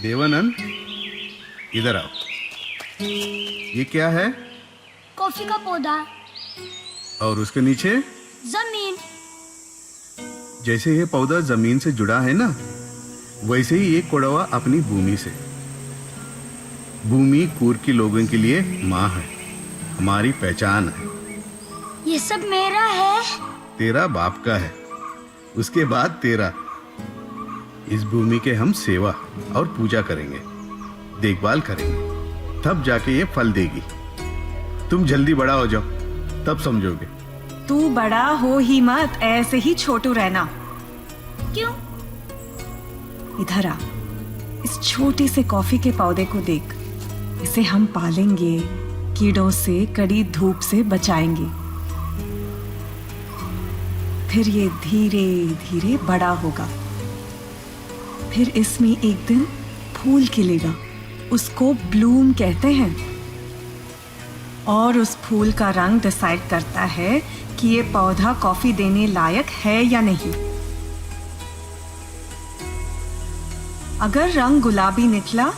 देवानंद, इधर आओ। ये क्या है? कॉफी का पौधा। और उसके नीचे? जमीन। जैसे ये पौधा जमीन से जुड़ा है ना, वैसे ही ये कोड़वा अपनी भूमि से। भूमि कूर की लोगों के लिए माँ है, हमारी पहचान है। ये सब मेरा है। तेरा बाप का है, उसके बाद तेरा। इस भूमि के हम सेवा और पूजा करेंगे, देखभाल करेंगे, तब जाके ये फल देगी। तुम जल्दी बड़ा हो जाओ, तब समझोगे। तू बड़ा हो ही मत, ऐसे ही छोटू रहना। क्यों? इधर आ, इस छोटे से कॉफी के पौधे को देख। इसे हम पालेंगे, कीड़ों से, कड़ी धूप से बचाएंगे। फिर ये धीरे धीरे बड़ा होगा। फिर इसमें एक दिन फूल खिलेगा, उसको ब्लूम कहते हैं। और उस फूल का रंग डिसाइड करता है कि ये पौधा कॉफी देने लायक है या नहीं। अगर रंग गुलाबी निकला,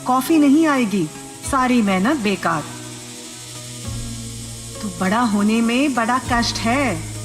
कॉफी नहीं आएगी, सारी मेहनत बेकार। तो बड़ा होने में बड़ा कष्ट है।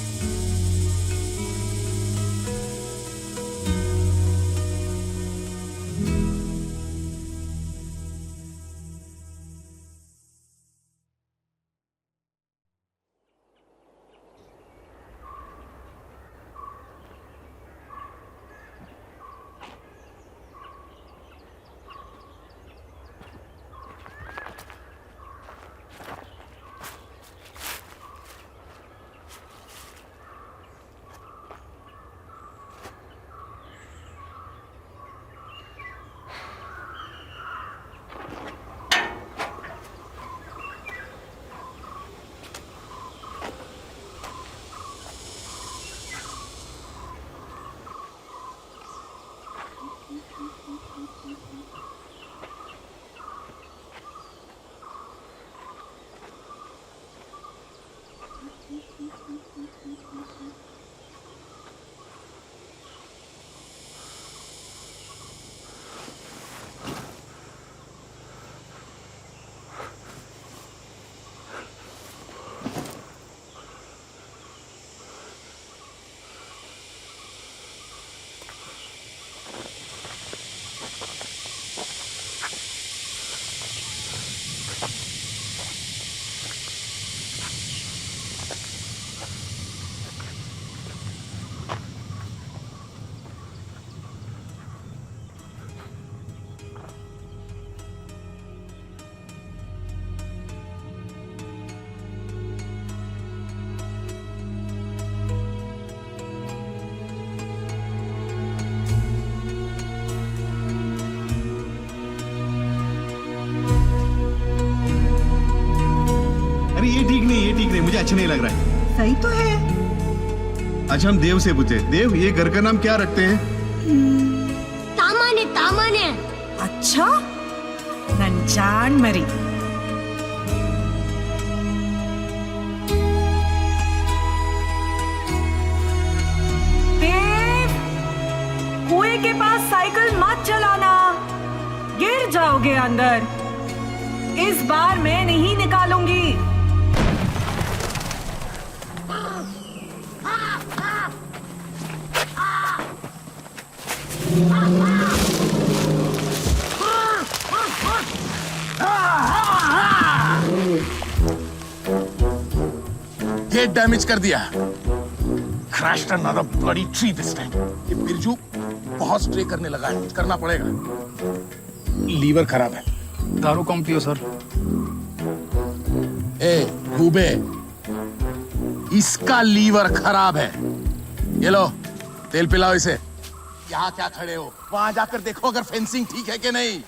ये ठीक नहीं, मुझे अच्छा नहीं लग रहा है। सही तो है। अच्छा, हम देव से पूछे। देव, ये घर का नाम क्या रखते हैं? तामाने तामाने। अच्छा, नंजान मरी। देव, कुएं के पास साइकिल मत चलाना, गिर जाओगे अंदर। इस बार मैं नहीं निकालूंगी। गेट डैमेज कर दिया। Crashed another bloody tree this time. ये बिरजू बहुत स्ट्रे करने लगा है, कुछ करना पड़ेगा। लीवर खराब है। दारू कम पियो सर। ए बूबे, इसका लीवर खराब है। ये लो, तेल पिलाओ इसे। यहाँ क्या खड़े हो? वहां जाकर देखो अगर फेंसिंग ठीक है कि नहीं।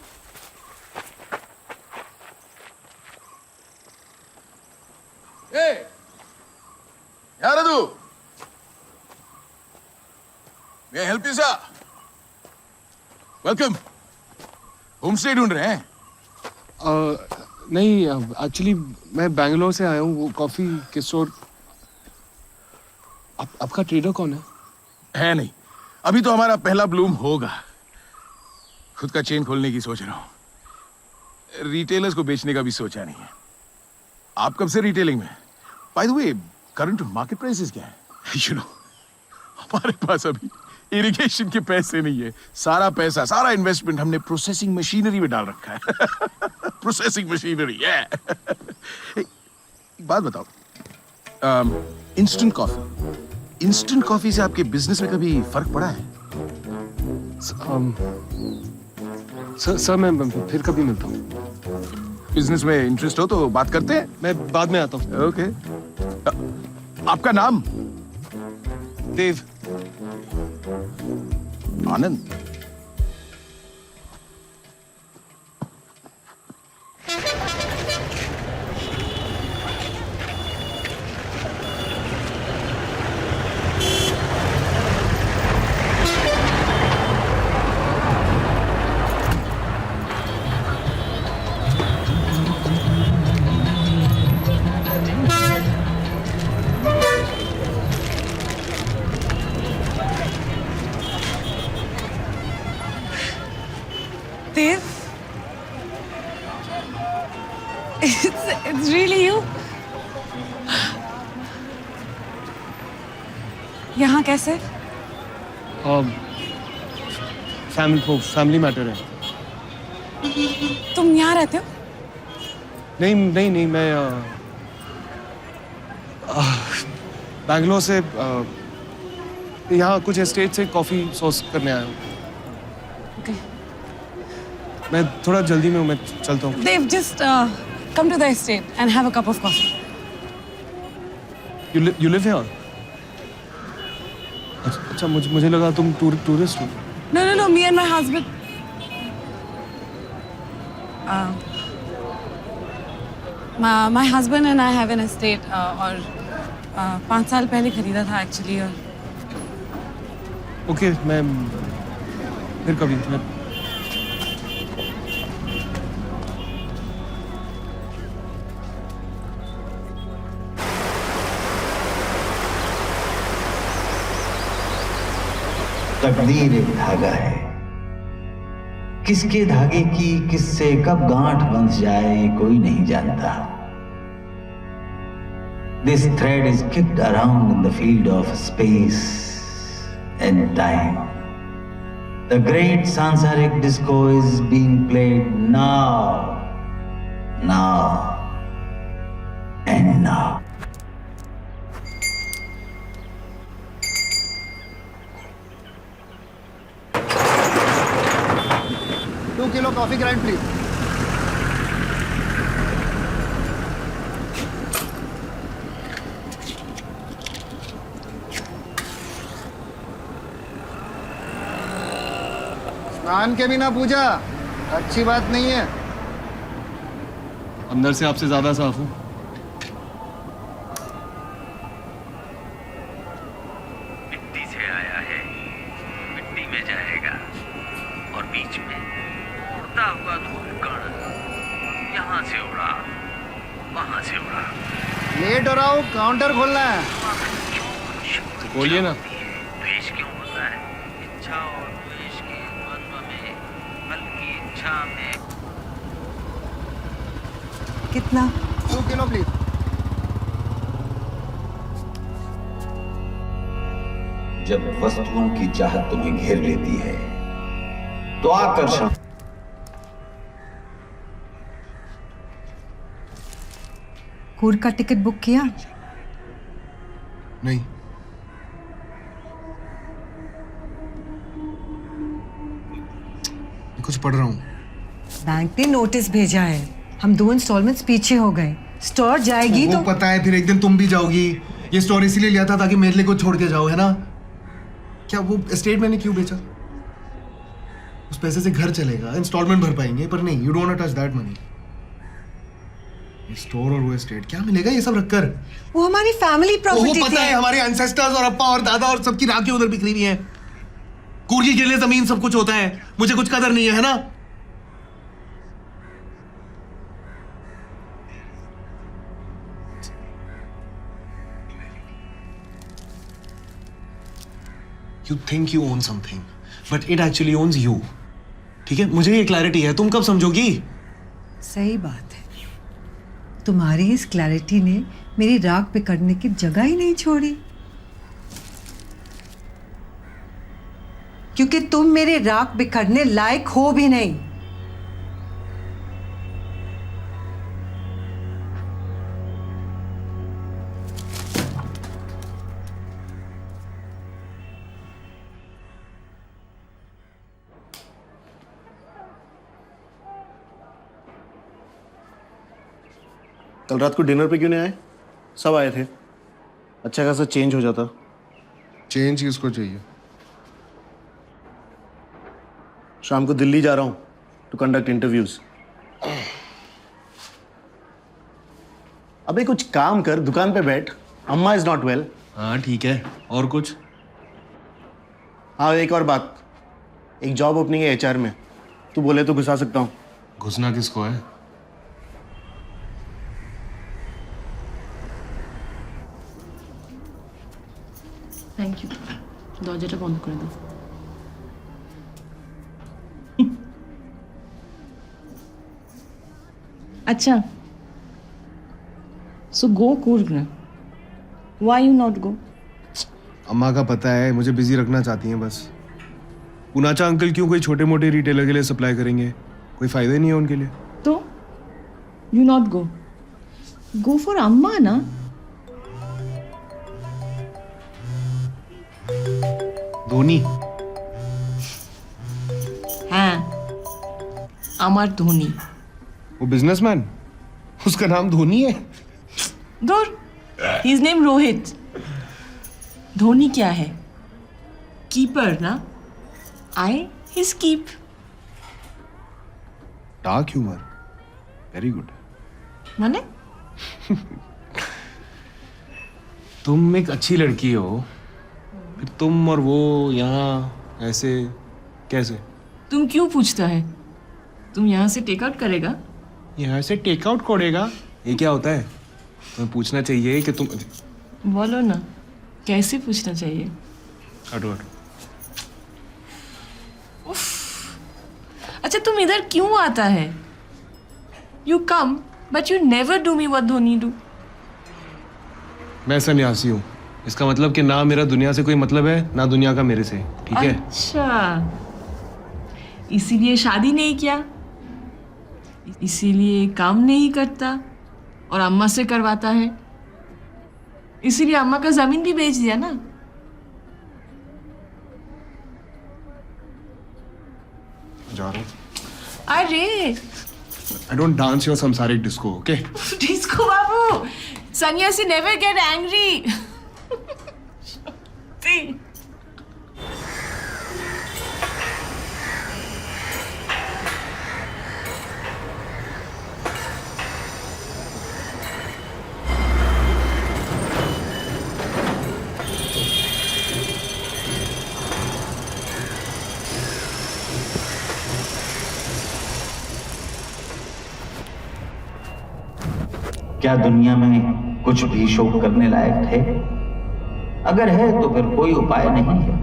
ए, यार तू, may I help you sir? Welcome. Home stay ढूंढ रहे हैं? नहीं, एक्चुअली मैं बैंगलोर से आया हूँ। वो कॉफी के स्टोर। आपका ट्रेडर कौन है? है नहीं, अभी तो हमारा पहला ब्लूम होगा। खुद का चेन खोलने की सोच रहा हूँ। रिटेलर्स को बेचने का भी सोचा नहीं है। आप कब से रिटेलिंग में? By the way, current market prices क्या है? यू नो, हमारे पास अभी इरिगेशन के पैसे नहीं है। सारा पैसा, सारा इन्वेस्टमेंट हमने प्रोसेसिंग मशीनरी में डाल रखा है। प्रोसेसिंग मशीनरी है। एक बात बताओ, इंस्टेंट कॉफी से आपके बिजनेस में कभी फर्क पड़ा है? सर मैं फिर कभी मिलता हूँ। बिजनेस में इंटरेस्ट हो तो बात करते हैं। मैं बाद में आता हूँ। ओके। आपका नाम? देव। आनंद। Dev? It's really you? यहाँ कैसे? फैमिली मैटर है। तुम यहाँ रहते हो? नहीं, मैं बैंगलोर से यहाँ कुछ एस्टेट से कॉफी सोर्स करने आया हूँ। Okay. मैं थोड़ा जल्दी में हूँ, मैं चलता हूँ। Dev, just come to the estate and have a cup of coffee. You live here? अच्छा, मुझे लगा तुम टूरिस्ट हो। No, me and my husband. My husband and I have an estate और 5 साल पहले खरीदा था एक्चुअली। और ओके, मैं फिर कभी तकदीर एक धागा है, किसके धागे की किससे कब गांठ बंध जाए कोई नहीं जानता। This thread is kicked around in the field of space and time. The great Sansaric disco is being played now and now. Kilo coffee grind please. स्नान के बिना पूजा अच्छी बात नहीं है। अंदर से आपसे ज्यादा साफ हूँ। मिट्टी से आया है, मिट्टी में जाएगा और बीच में उड़ता हुआ धूलकण यहाँ से उड़ा, वहाँ से उड़ा। लेट हो रहा हूँ, काउंटर खोलना है। बोलिए ना। द्वेष क्यों होता है? इच्छा और द्वेष के द्वंद्व में, फल की इच्छा में। कितना? 2 किलो प्लीज। जब वस्तुओं की चाहत तुम्हें घेर लेती है तो आकर्षण। कूर्ग का टिकट बुक किया? नहीं। कुछ पढ़ रहा हूँ। बैंक ने नोटिस भेजा है, हम 2 इंस्टॉलमेंट्स पीछे हो गए। स्टोर जाएगी तो पता है, फिर एक दिन तुम भी जाओगी। ये स्टोर इसीलिए लिया था ताकि मेरे लिए कुछ छोड़ के जाओ, है ना? क्या वो एस्टेट मैंने क्यों बेचा? उस पैसे से घर चलेगा, इंस्टॉलमेंट भर पाएंगे, पर नहीं, you don't want touch that money. Store और वो एस्टेट क्या मिलेगा ये सब रखकर? वो हमारी फैमिली प्रॉपर्टी वो पता है, हमारे एंसेस्टर्स और अप्पा और दादा और सबकी राखें उधर बिखरी हुई है। कूर्गी के लिए जमीन सब कुछ होता है, मुझे कुछ कदर नहीं है ना? You think you own something, but it actually owns you. ठीक है, मुझे ये क्लैरिटी है, तुम कब समझोगी? सही बात है, तुम्हारी इस क्लैरिटी ने मेरी राग पकड़ने की जगह ही नहीं छोड़ी, क्योंकि तुम मेरे राग बिखरने लायक हो भी नहीं। कल रात को डिनर पे क्यों नहीं आए? सब आए थे, अच्छा खासा चेंज हो जाता। चेंज किसको चाहिए? शाम को दिल्ली जा रहा हूँ टू कंडक्ट इंटरव्यूज। अबे कुछ काम कर, दुकान पे बैठ। अम्मा इज नॉट वेल। हाँ ठीक है, और कुछ? हाँ एक और बात, एक जॉब ओपनिंग है HR में, तू बोले तो घुसा सकता हूँ। घुसना किसको है? থ্যাংক ইউ, দরজাটা বন্ধ করে দাও। আচ্ছা, सो गो कुर्ग ना, व्हाई यू नॉट गो? अम्मा का पता है, मुझे बिजी रखना चाहती हैं बस। पूनाचा अंकल क्यों कोई छोटे मोटे रिटेलर के लिए सप्लाई करेंगे? कोई फायदा ही नहीं है उनके लिए। तो यू नॉट गो फॉर अम्मा ना। धोनी? हाँ, अमर धोनी। वो बिजनेसमैन, उसका नाम धोनी है? दूर, हिज नेम रोहित। धोनी क्या है? कीपर ना, I his keep. Dark humour, very good. माने? तुम एक अच्छी लड़की हो, फिर तुम और वो यहाँ ऐसे कैसे? तुम क्यों पूछता है? तुम यहाँ से टेक आउट करेगा? यहाँ से टेक आउट करेगा? ये क्या होता है? तुम्हें पूछना चाहिए कि तुम। बोलो ना, कैसे पूछना चाहिए? हटो हटो। अच्छा, तुम इधर क्यों आता है? You come but you never do me what Dhoni do. मैं सन्यासी हूँ, इसका मतलब कि ना मेरा दुनिया से कोई मतलब है, ना दुनिया का मेरे से, ठीक है? अच्छा, इसीलिए शादी नहीं किया, इसीलिए काम नहीं करता और अम्मा से करवाता है, इसीलिए अम्मा का जमीन भी बेच दिया ना। जा रहा हूँ। अरे आई डोंट डांस योर संसारिक डिस्को, ओके? डिस्को बाबू, सन्यासी नेवर गेट एंग्री। क्या दुनिया में कुछ भी शोक करने लायक है? अगर है तो फिर कोई उपाय नहीं है,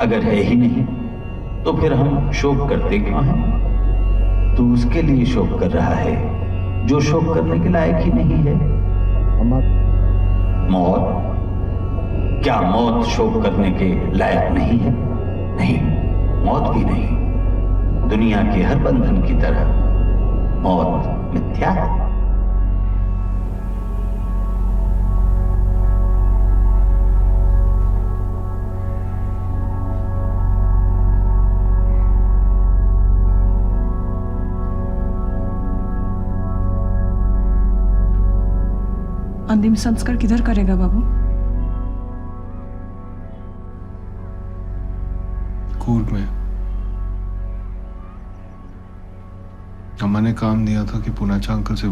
अगर है ही नहीं तो फिर हम शोक करते क्यों हैं? तू उसके लिए शोक कर रहा है जो शोक करने के लायक ही नहीं है। मौत? क्या मौत शोक करने के लायक नहीं है? नहीं, मौत भी नहीं। दुनिया के हर बंधन की तरह मौत मिथ्या है। अंतिम संस्कार किधर करेगा बाबू? कूर्ग में। अम्मा ने काम दिया था कि पूनाचा अंकल से,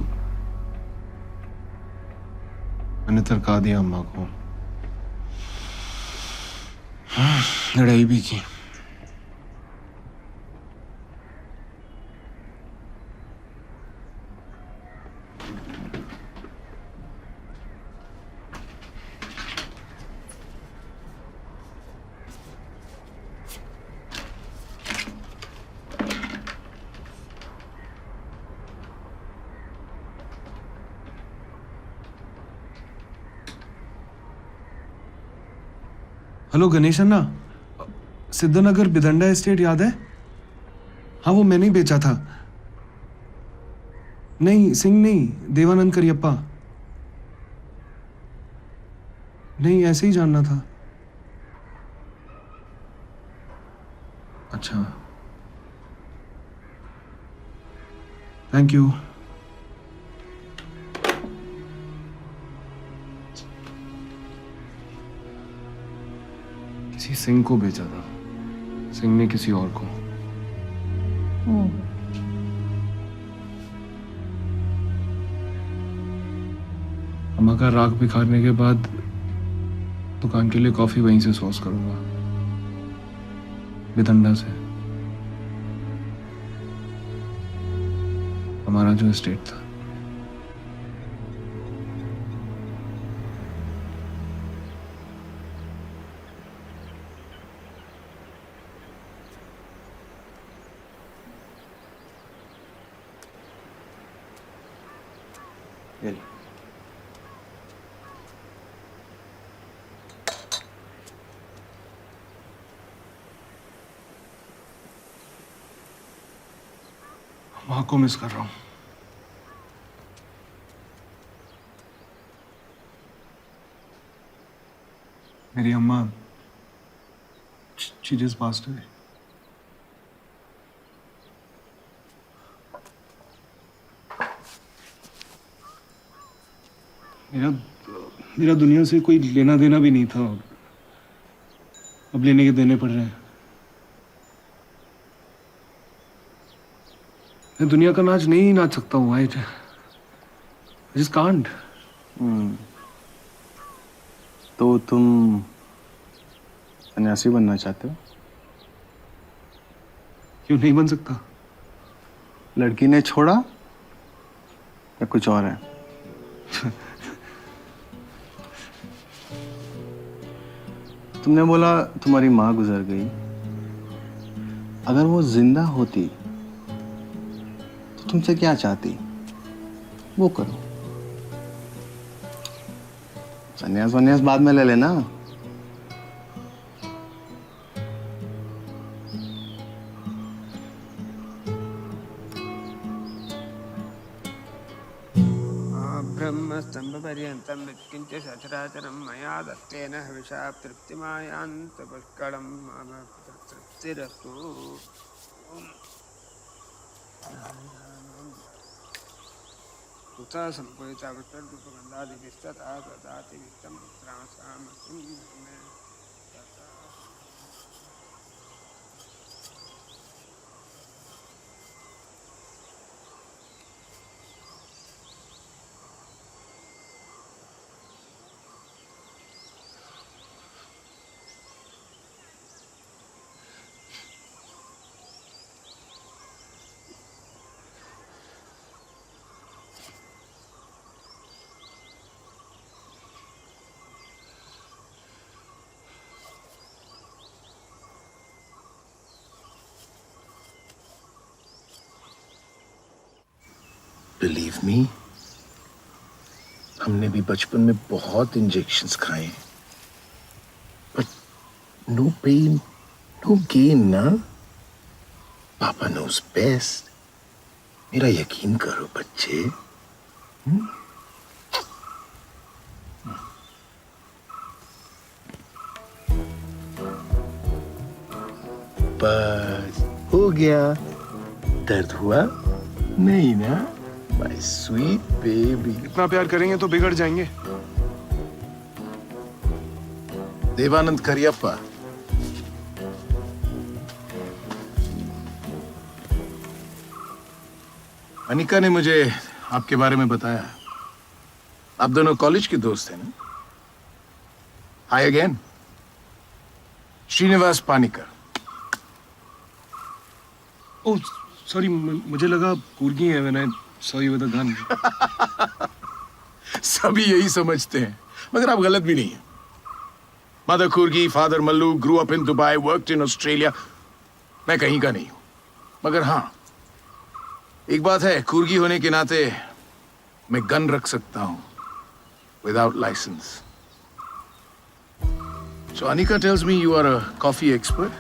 मैंने तरका दिया अम्मा को, लड़ाई भी की। हेलो गणेश अन्ना, सिद्धनगर बिदंडा एस्टेट याद है? हाँ वो मैंने ही बेचा था। नहीं सिंह नहीं, देवानंद करियप्पा। नहीं ऐसे ही जानना था। अच्छा थैंक यू। किसी सिंह को बेचा था, सिंह ने किसी और को। अम्मा का राख बिखारने के बाद दुकान के लिए कॉफी वहीं से सोर्स करूंगा, बिदंडा से। हमारा जो एस्टेट था। माँ को मिस कर रहा हूँ। मेरी अम्मा she just passed away. मेरा दुनिया से कोई लेना देना भी नहीं था, अब लेने के देने पड़ रहे हैं। मैं दुनिया का नाच नहीं नाच सकता हूँ। I just can't. तो तुम सन्यासी बनना चाहते हो? क्यों नहीं बन सकता? लड़की ने छोड़ा या कुछ और है? तुमने बोला तुम्हारी माँ गुजर गई। अगर वो जिंदा होती तो तुमसे क्या चाहती? वो करो। सन्यास वन्यास बाद में ले लेना। ब्रह्मस्तंभ पर्यंतं यत्किंच सचराचरं मया दत्तेन हविषा तृप्तिमायान्तपुष्कळं मम तृप्तिरस्तु। कुतः सम्पूजिता विष्टरूपगन्धादिभिस्तथा ददाति वित्तं पुत्रांसामस्मिन् ब्रह्मे तथा। बिलीव मी, हमने भी बचपन में बहुत इंजेक्शंस खाए, but no pain no gain ना। पापा नोज बेस्ट। मेरा यकीन करो बच्चे। बस हो गया। दर्द हुआ नहीं ना? My sweet baby. इतना प्यार करेंगे तो बिगड़ जाएंगे। देवानंद करियप्पा। अनिका ने मुझे आपके बारे में बताया। आप दोनों कॉलेज के दोस्त हैं ना? Hi again, Srinivas Panicker. Oh sorry, मुझे लगा कूर्गी है। मैंने saw you with a gun. सभी यही समझते हैं, मगर आप गलत भी नहीं हैं। Mother कुर्गी, father Mallu, grew up in Dubai, worked in Australia. मैं कहीं का नहीं हूं, मगर हाँ एक बात है, कुर्गी होने के नाते मैं गन रख सकता हूं without licence. So Anika tells me you are a coffee expert.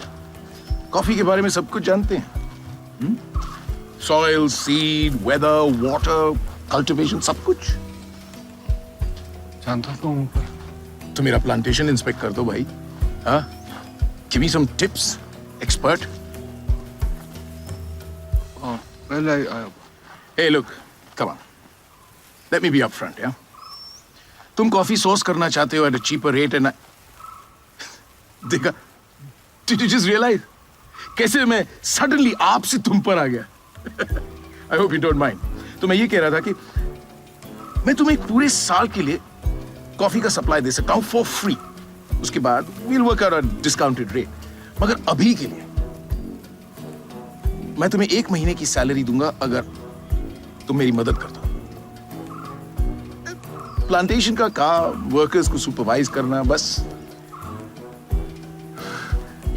Coffee के बारे में सब कुछ जानते हैं? Soil, seed, weather, water, cultivation, सब कुछ जानता तो हूँ पर तो मेरा प्लांटेशन इंस्पेक्ट कर दो भाई. हाँ? Give me some tips, expert. well I Hey, look, come on. Let me be upfront, yeah? तुम कॉफी सोर्स करना चाहते हो at a cheaper rate and देखा? Did you just realize? कैसे मैं suddenly आपसे तुम पर आ गया? I hope you don't mind. तो मैं ये कह रहा था कि मैं तुम्हें एक पूरे साल के लिए कॉफी का सप्लाई दे सकता हूँ for free. उसके बाद we'll work out a discounted rate. मगर अभी के लिए मैं तुम्हें 1 महीने की सैलरी दूंगा अगर तुम मेरी मदद कर दो. प्लांटेशन का काम, वर्कर्स को सुपरवाइज करना, बस.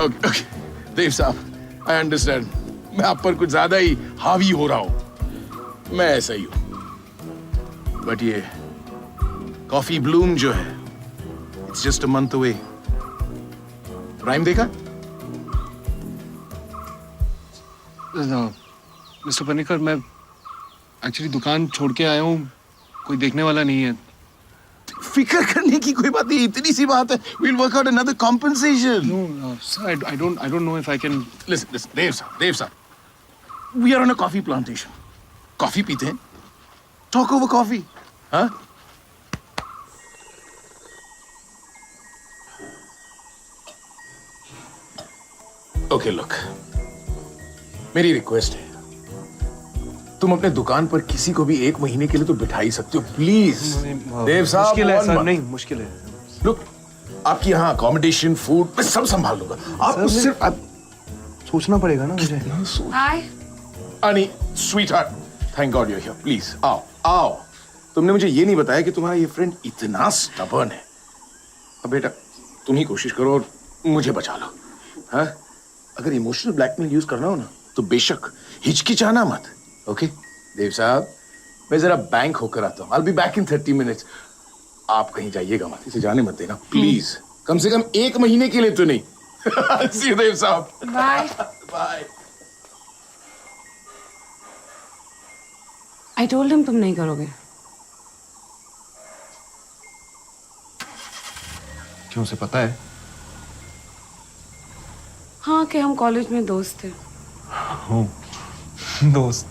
ओके ओके देव साहब, आई अंडरस्टैंड. मैं आप पर कुछ ज्यादा ही हावी हो रहा हूं. मैं ऐसा ही हूं. बट ये कॉफी ब्लूम जो है, it's just a month away. Rhyme देखा? मिस्टर पनिकर, मैं एक्चुअली दुकान छोड़ के आया हूँ, कोई देखने वाला नहीं है. फिक्र करने की कोई बात नहीं, इतनी सी बात है. We'll work out another compensation. No, sir, I don't know if I can. Listen, Dev sir. We are on a coffee plantation. Coffee पीते हैं. Talk over coffee. Huh? Okay, look. मेरी रिक्वेस्ट है, तुम अपने दुकान पर किसी को भी 1 महीने के लिए तो बिठा ही सकते हो, प्लीज. देव साहब, मुश्किल है सर. नहीं, मुश्किल है. लुक, आपकी यहाँ अकोमोडेशन, फूड, मैं सब संभाल लूंगा. आपको सिर्फ सोचना पड़ेगा ना मुझे. Hi Ani, sweetheart, thank God you are here. Please आओ आओ. तुमने मुझे ये नहीं बताया कि तुम्हारा ये फ्रेंड इतना स्टबर्न है. अब बेटा तुम ही कोशिश करो और मुझे बचा लो. हाँ, अगर इमोशनल ब्लैकमेल यूज करना हो ना तो बेशक हिचकिचाना मत. ओके देव साहब, मैं जरा बैंक होकर आता हूँ. I'll be back in 30 minutes. आप कहीं जाइएगा मत, इसे जाने मत देना प्लीज. कम से कम 1 महीने के लिए तो नहीं. See you, देव साहब. Bye. Bye. I told him तुम नहीं करोगे. क्यों, उसे पता है? हाँ, कि हम कॉलेज में दोस्त थे. हूँ दोस्त.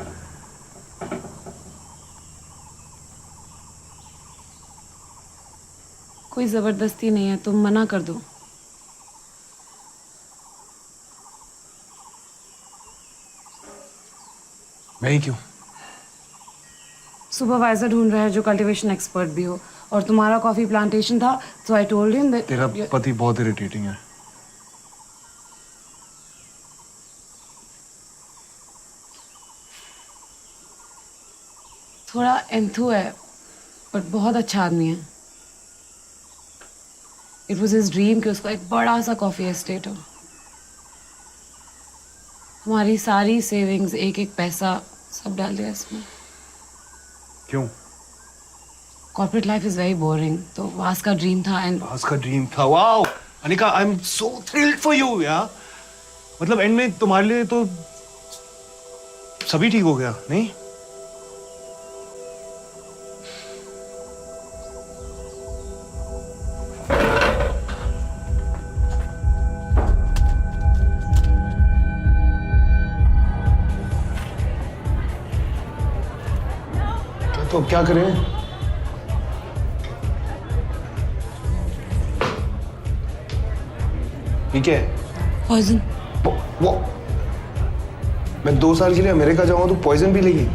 कोई जबरदस्ती नहीं है, तुम मना कर दो. मैं ही क्यों? सुपरवाइजर ढूंढ रहा है जो कल्टीवेशन एक्सपर्ट भी हो, और तुम्हारा कॉफी प्लांटेशन था, so I told him that तेरा पति बहुत इरिटेटिंग है. थोड़ा एंथू है, बट बहुत अच्छा आदमी है. इट वॉज हिज ड्रीम कि उसका एक बड़ा सा कॉफी एस्टेट हो. हमारी सारी सेविंग्स, एक एक पैसा सब डाल दिया इसमें. क्यों? Corporate life is very boring, तो वास का ड्रीम था. एंड वास का ड्रीम था. Wow Anika, I am so thrilled for you यार. मतलब एंड में तुम्हारे लिए तो सभी ठीक हो गया, नहीं? तो क्या करें? ठीक है. पॉइजन. वो मैं 2 साल के लिए अमेरिका जाऊंगा तो पॉइजन भी लेगी?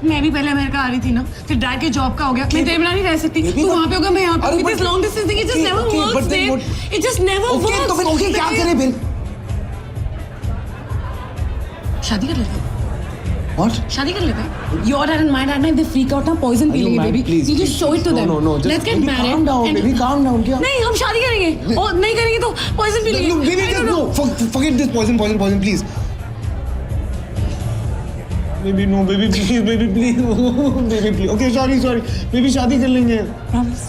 मैं भी पहले अमेरिका आ रही थी ना, फिर डैड के जॉब का हो गया. मैं तेरे नहीं रह सकती. तू वहां पे होगा, मैं यहाँ पे. This long distance thing, it just never works, babe. It just never works. तो फिर ओके क्या करें फिर? शादी कर लेते हैं. What? शादी कर लेते हैं. Your dad and my dad, if they freak out ना, poison पी लेंगे, baby. Please, You just show it to them. No, just Let's get married. Calm down, baby. Calm down. क्या? नहीं, हम शादी करेंगे. और नहीं करेंगे तो poison पी लेंगे. Baby, just no. Forget this poison, please. Baby, no, baby, please, baby, please. Baby, please. Okay, sorry. Baby, शादी कर लेंगे. Promise.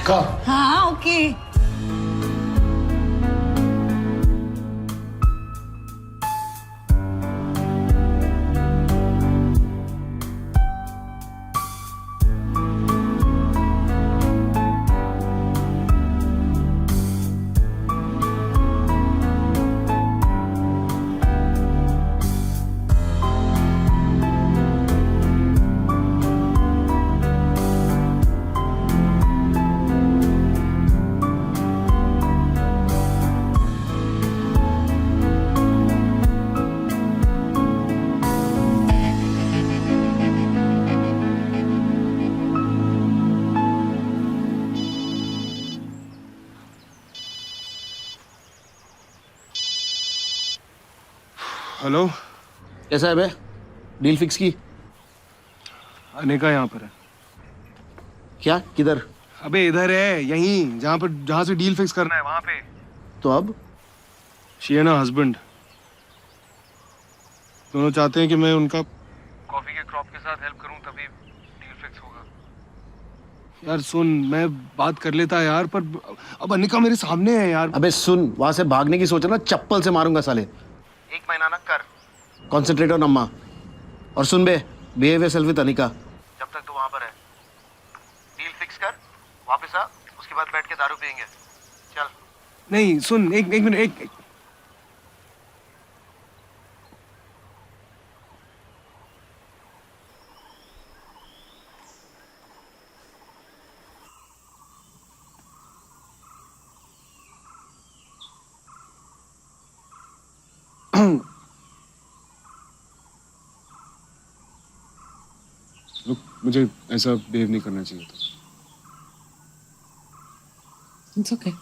पक्का? हाँ ओके। हेलो, कैसा है बे? डील फिक्स की? अनिका यहाँ पर है। क्या? किधर? अबे इधर है, यहीं जहाँ से डील फिक्स करना है वहाँ पे। तो अब? शी है ना हस्बैंड। दोनों चाहते हैं कि मैं उनका कॉफी के क्रॉप के साथ हेल्प करूं, तभी डील फिक्स होगा। यार सुन, मैं बात कर लेता यार, पर अब अनिका मेरे सामने है यार। अबे सुन, वहां से भागने की सोच ना, चप्पल से मारूंगा साले। 1 महीना ना कर। कॉन्सेंट्रेट ऑन अम्मा। और सुन बे, बिहेव योरसेल्फ विद अनिका। जब तक तू वहां पर है, डील फिक्स कर, वापस आ, उसके बाद बैठ के दारू पियेंगे। चल। नहीं सुन, एक मिनट, एक रुक, मुझे ऐसा बिहेव नहीं करना चाहिए था। It's okay.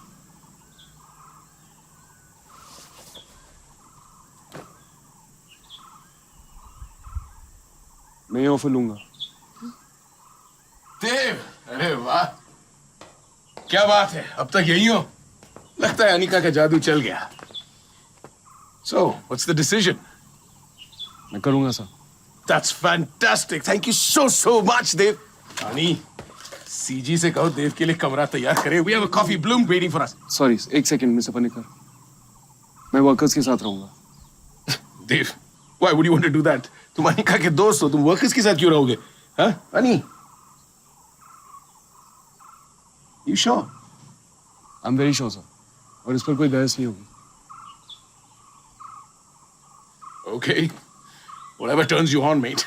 मैं ये ऑफर लूंगा। देव, अरे वाह, क्या बात है, अब तक यही हो? लगता है अनिका का जादू चल गया। So, what's the decision? मैं करूंगा sir. That's fantastic. Thank you so much, Dev. Ani, CG से कहो देव के लिए कमरा तैयार करे. We have a coffee bloom waiting for us. Sorry, एक सेकंड मिस्टर पनिकर, मैं वर्कर्स के साथ रहूंगा। Dev, why would you want to do that? तुम अनिका के दोस्त हो, तुम वर्कर्स के साथ क्यों रहोगे? हाँ, अनि? You sure? I'm very sure, sir. और इस पर कोई बहस नहीं होगी। Okay. Whatever turns you on, mate.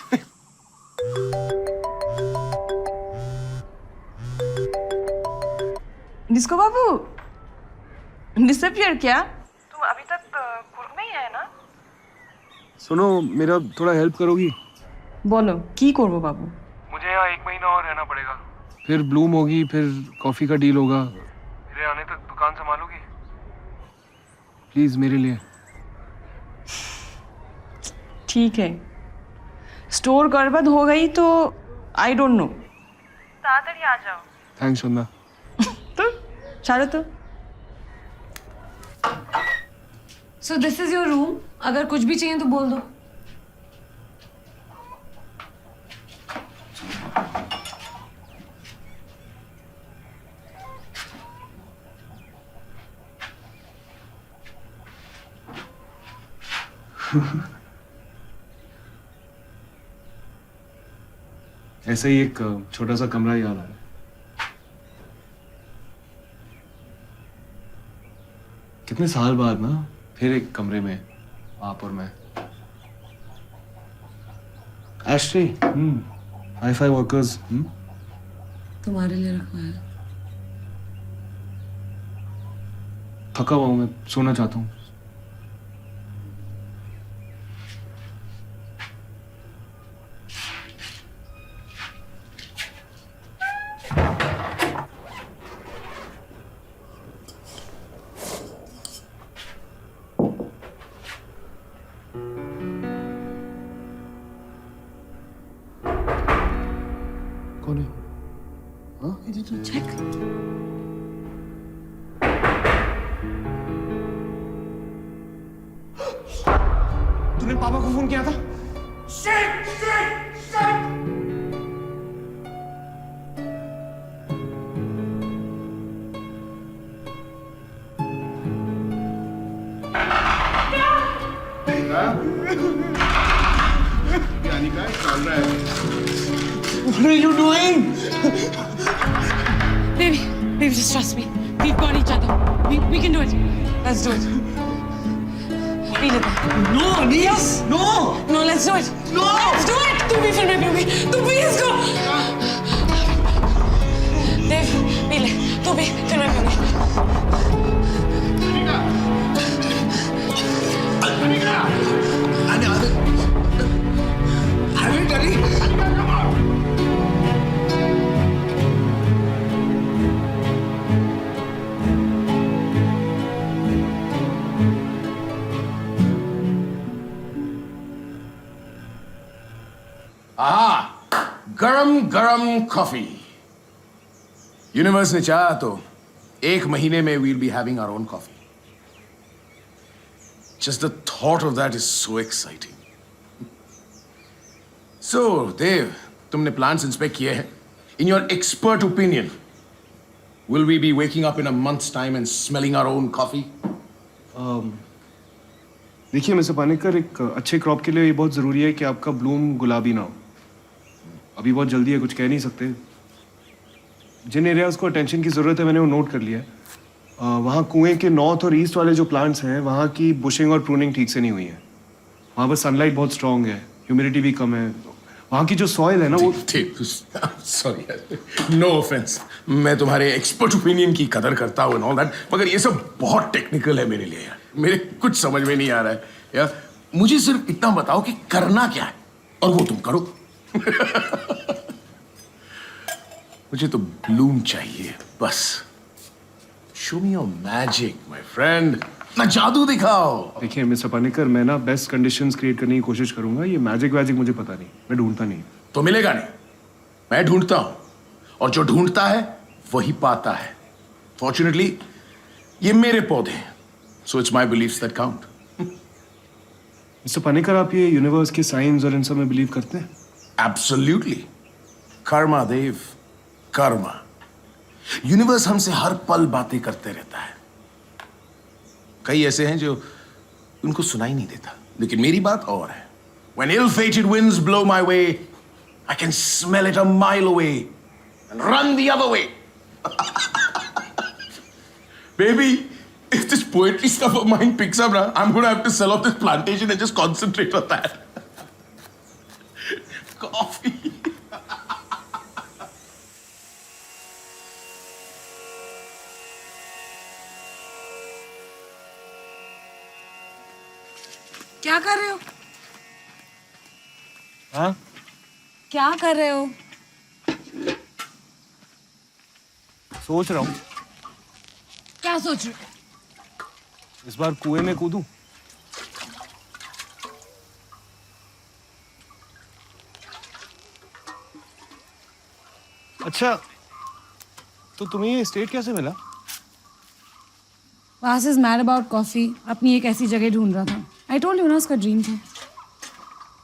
Disco Babu, disappear क्या? तुम अभी तक कुर्ग में ही है ना? सुनो, मेरा थोड़ा हेल्प करोगी? बोलो, की करबो बाबू? मुझे यहाँ 1 महीना और रहना पड़ेगा। फिर ब्लूम होगी, फिर कॉफी का डील होगा। मेरे आने तक दुकान संभालोगी? प्लीज मेरे लिए। ठीक है, स्टोर गड़बड़ हो गई तो आई डोंट नो। ताड़ाताड़ी आ जाओ। थैंक्स वंदना। तो चलो तो। So this is your room, अगर कुछ भी चाहिए तो बोल दो। ऐसा ही एक छोटा सा कमरा याद आ रहा है। कितने साल बाद ना फिर एक कमरे में आप और मैं। एश्ट्रे, हाई फाई वर्कर्स। तुम्हारे लिए रखवाया। थका हुआ हूं मैं, सोना चाहता हूँ। कौन है? हाँ? चेक। तूने पापा को फोन किया था? अनिका अनिका चल रहा है What are you doing? Baby, just trust me. We've got each other. We can do it. Let's do it. Feel it. No, Anis! No! No, let's do it. No! Let's do it. तू भी film में भी तू भी इसको देव P ले तू भी फिल्म में भी गरम गरम कॉफी यूनिवर्स ने चाहा तो 1 महीने में we'll be having our own coffee. Just the thought of that is so exciting. So, Dev, तुमने plants inspect किए हैं. In your expert opinion, will we be waking up in a month's time and smelling our own coffee? देखिए mister Panekar, एक अच्छे crop के लिए ये बहुत ज़रूरी है कि आपका ब्लूम गुलाबी ना हो. अभी बहुत जल्दी है, कुछ कह नहीं सकते. जिन एरियाज़ को अटेंशन की ज़रूरत है मैंने वो नोट कर लिया है. वहाँ कुएं के नॉर्थ और ईस्ट वाले जो प्लांट्स हैं वहाँ की बुशिंग और प्रूनिंग ठीक से नहीं हुई है. वहाँ पर सनलाइट बहुत स्ट्रॉन्ग है, ह्यूमिडिटी भी कम है. वहाँ की जो सॉइल है ना वो सॉरी, नो ऑफेंस, मैं तुम्हारे एक्सपर्ट ओपिनियन की कदर करता हूँ and all that, मगर ये सब बहुत टेक्निकल है मेरे लिए यार. मेरे कुछ समझ में नहीं आ रहा है यार. मुझे सिर्फ इतना बताओ कि करना क्या है और वो तुम करो. मुझे तो ब्लूम चाहिए बस. Show me your magic my friend. ना जादू दिखाओ. देखिए मिस्टर पानेकर, मैं ना बेस्ट कंडीशंस क्रिएट करने की कोशिश करूंगा. ये मैजिक वैजिक मुझे पता नहीं, मैं ढूंढता नहीं. तो मिलेगा नहीं, मैं ढूंढता हूं और जो ढूंढता है वही पाता है. फॉर्चुनेटली ये मेरे पौधे हैं, so it's my believes that count. Mister Panekar, आप ये यूनिवर्स के साइंस और इन सब में बिलीव करते हैं? एब्सोल्युटली. कर्मा देव, कर्मा. यूनिवर्स हमसे हर पल बातें करते रहता है. कई ऐसे हैं जो उनको सुनाई नहीं देता, लेकिन मेरी बात और है. When ill-fated winds blow my way, I can smell it a mile away and run the other way. Baby, if this poetry stuff of mine picks up, I'm going to have to sell off this plantation and just concentrate on that. Coffee. क्या कर रहे हो? हाँ? क्या कर रहे हो? सोच रहा हूँ क्या सोच रहे हो? इस बार कुएं में कूदूं. अच्छा, तो तुम्हें ये स्टेट कैसे मिला? वास इज मैड अबाउट कॉफी. अपनी एक ऐसी जगह ढूंढ रहा था. आई टोल्ड यू ना, उसका ड्रीम था.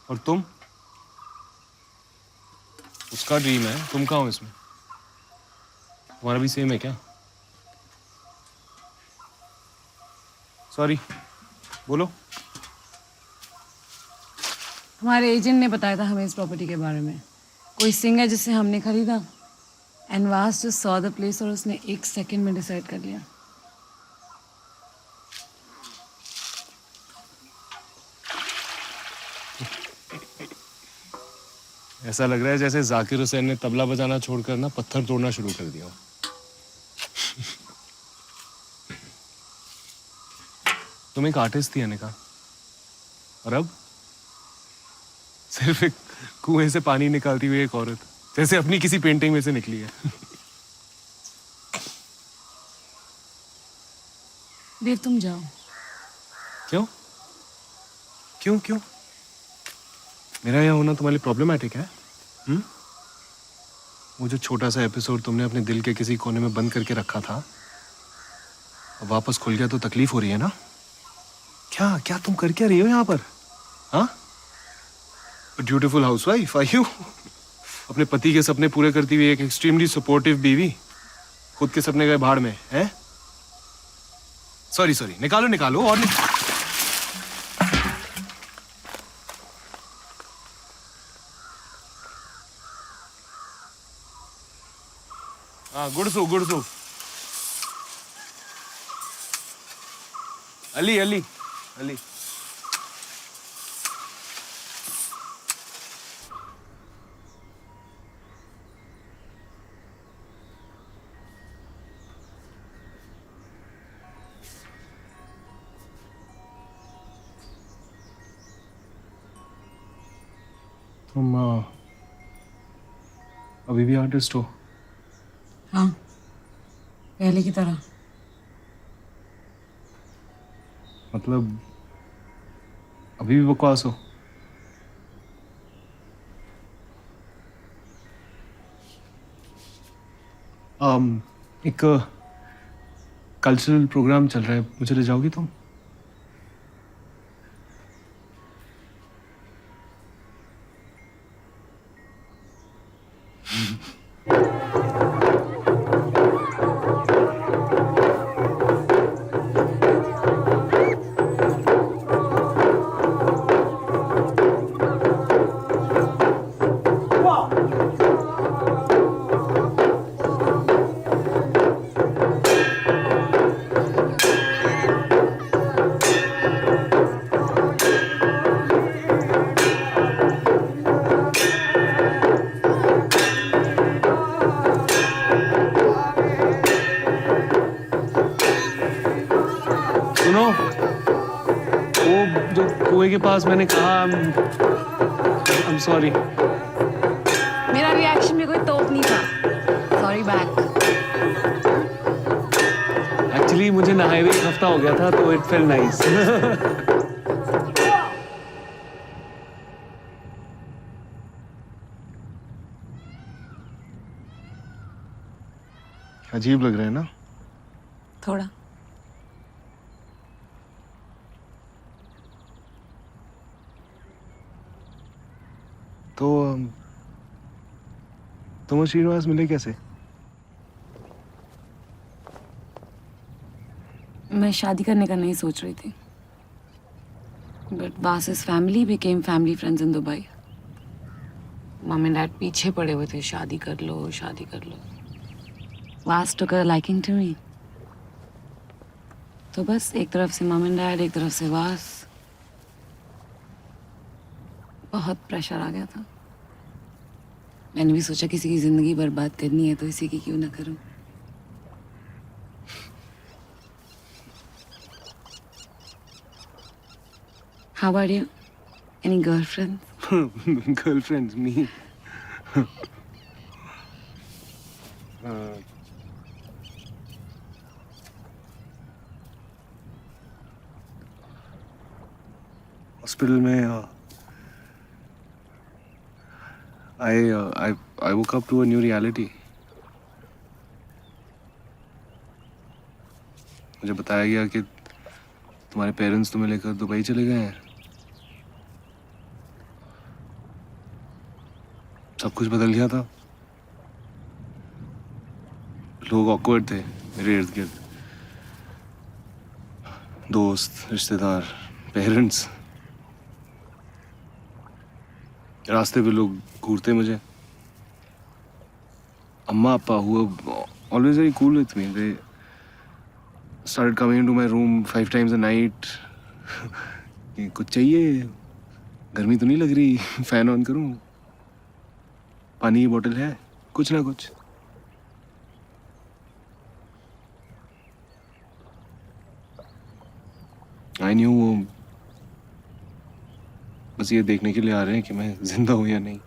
और तुम? उसका ड्रीम है, तुम कहाँ हो इसमें? तुम्हारा भी सेम है क्या? सॉरी, बोलो. हमारे एजेंट ने बताया था हमें इस प्रॉपर्टी के बारे में. कोई सिंह है जिसे हमने खरीदा. एंड वास जस्ट सॉ द प्लेस और उसने 1 सेकंड में डिसाइड कर लिया. ऐसा लग रहा है जैसे जाकिर हुसैन ने तबला बजाना छोड़कर ना पत्थर तोड़ना शुरू कर दिया. तुम एक आर्टिस्ट थी अनिका, और अब सिर्फ एक कुएं से पानी निकालती हुई एक औरत, जैसे अपनी किसी पेंटिंग में से निकली है. देव, तुम जाओ. क्यों? क्यों क्यों? मेरा यहाँ होना तुम्हारे लिए प्रॉब्लमेटिक है? वो जो छोटा सा एपिसोड तुमने अपने दिल के किसी कोने में बंद करके रखा था, अब वापस खुल गया तो तकलीफ हो रही है ना? क्या क्या तुम कर क्या रही हो यहाँ पर? हाँ? Beautiful housewife are you? अपने पति के सपने पूरे करती हुई एक एक्सट्रीमली सपोर्टिव बीवी, खुद के सपने गए भाड़ में, हैं? सॉरी, निकालो और हाँ गुड़सू अली अली अली तुम अभी भी आर्टिस्ट हो? हाँ, पहले की तरह। मतलब अभी भी बकवास हो? एक कल्चरल प्रोग्राम चल रहा है, मुझे ले जाओगी तुम? सुनो, वो जो कुएं के पास मैंने कहा I'm sorry। मेरा रिएक्शन में कोई तोप नहीं था। Sorry back. एक्चुअली मुझे नहाए हुए 1 हफ्ता हो गया था तो इट फेल्ट नाइस। अजीब लग रहा है ना? थोड़ा। तो तुम और श्रीनिवास मिले कैसे? मैं शादी करने का नहीं सोच रही थी, but Bas's family became family friends in Dubai। मम एंड डैड पीछे पड़े हुए थे, शादी कर लो शादी कर लो। Bas took a liking to me। तो बस एक तरफ से मम एंड डैड, एक तरफ से Bas। बहुत प्रेशर आ गया था। मैंने भी सोचा किसी की जिंदगी बर्बाद करनी है तो इसी की क्यों ना करूं। How about you? Any girlfriends? Girlfriends, me? Hospital में I woke up to a new reality। मुझे बताया गया कि तुम्हारे पेरेंट्स तुम्हें लेकर दुबई चले गए हैं। सब कुछ बदल गया था। लोग ऑकवर्ड थे मेरे इर्द गिर्द, दोस्त, रिश्तेदार, पेरेंट्स। रास्ते पे लोग घूरते मुझे। अम्मा पापा who always very cool with me, they started coming into my room 5 times a night। कुछ चाहिए? गर्मी तो नहीं लग रही? फैन ऑन करूं? पानी की बोतल है? कुछ ना कुछ। I knew वो बस ये देखने के लिए आ रहे हैं कि मैं जिंदा हूं या नहीं।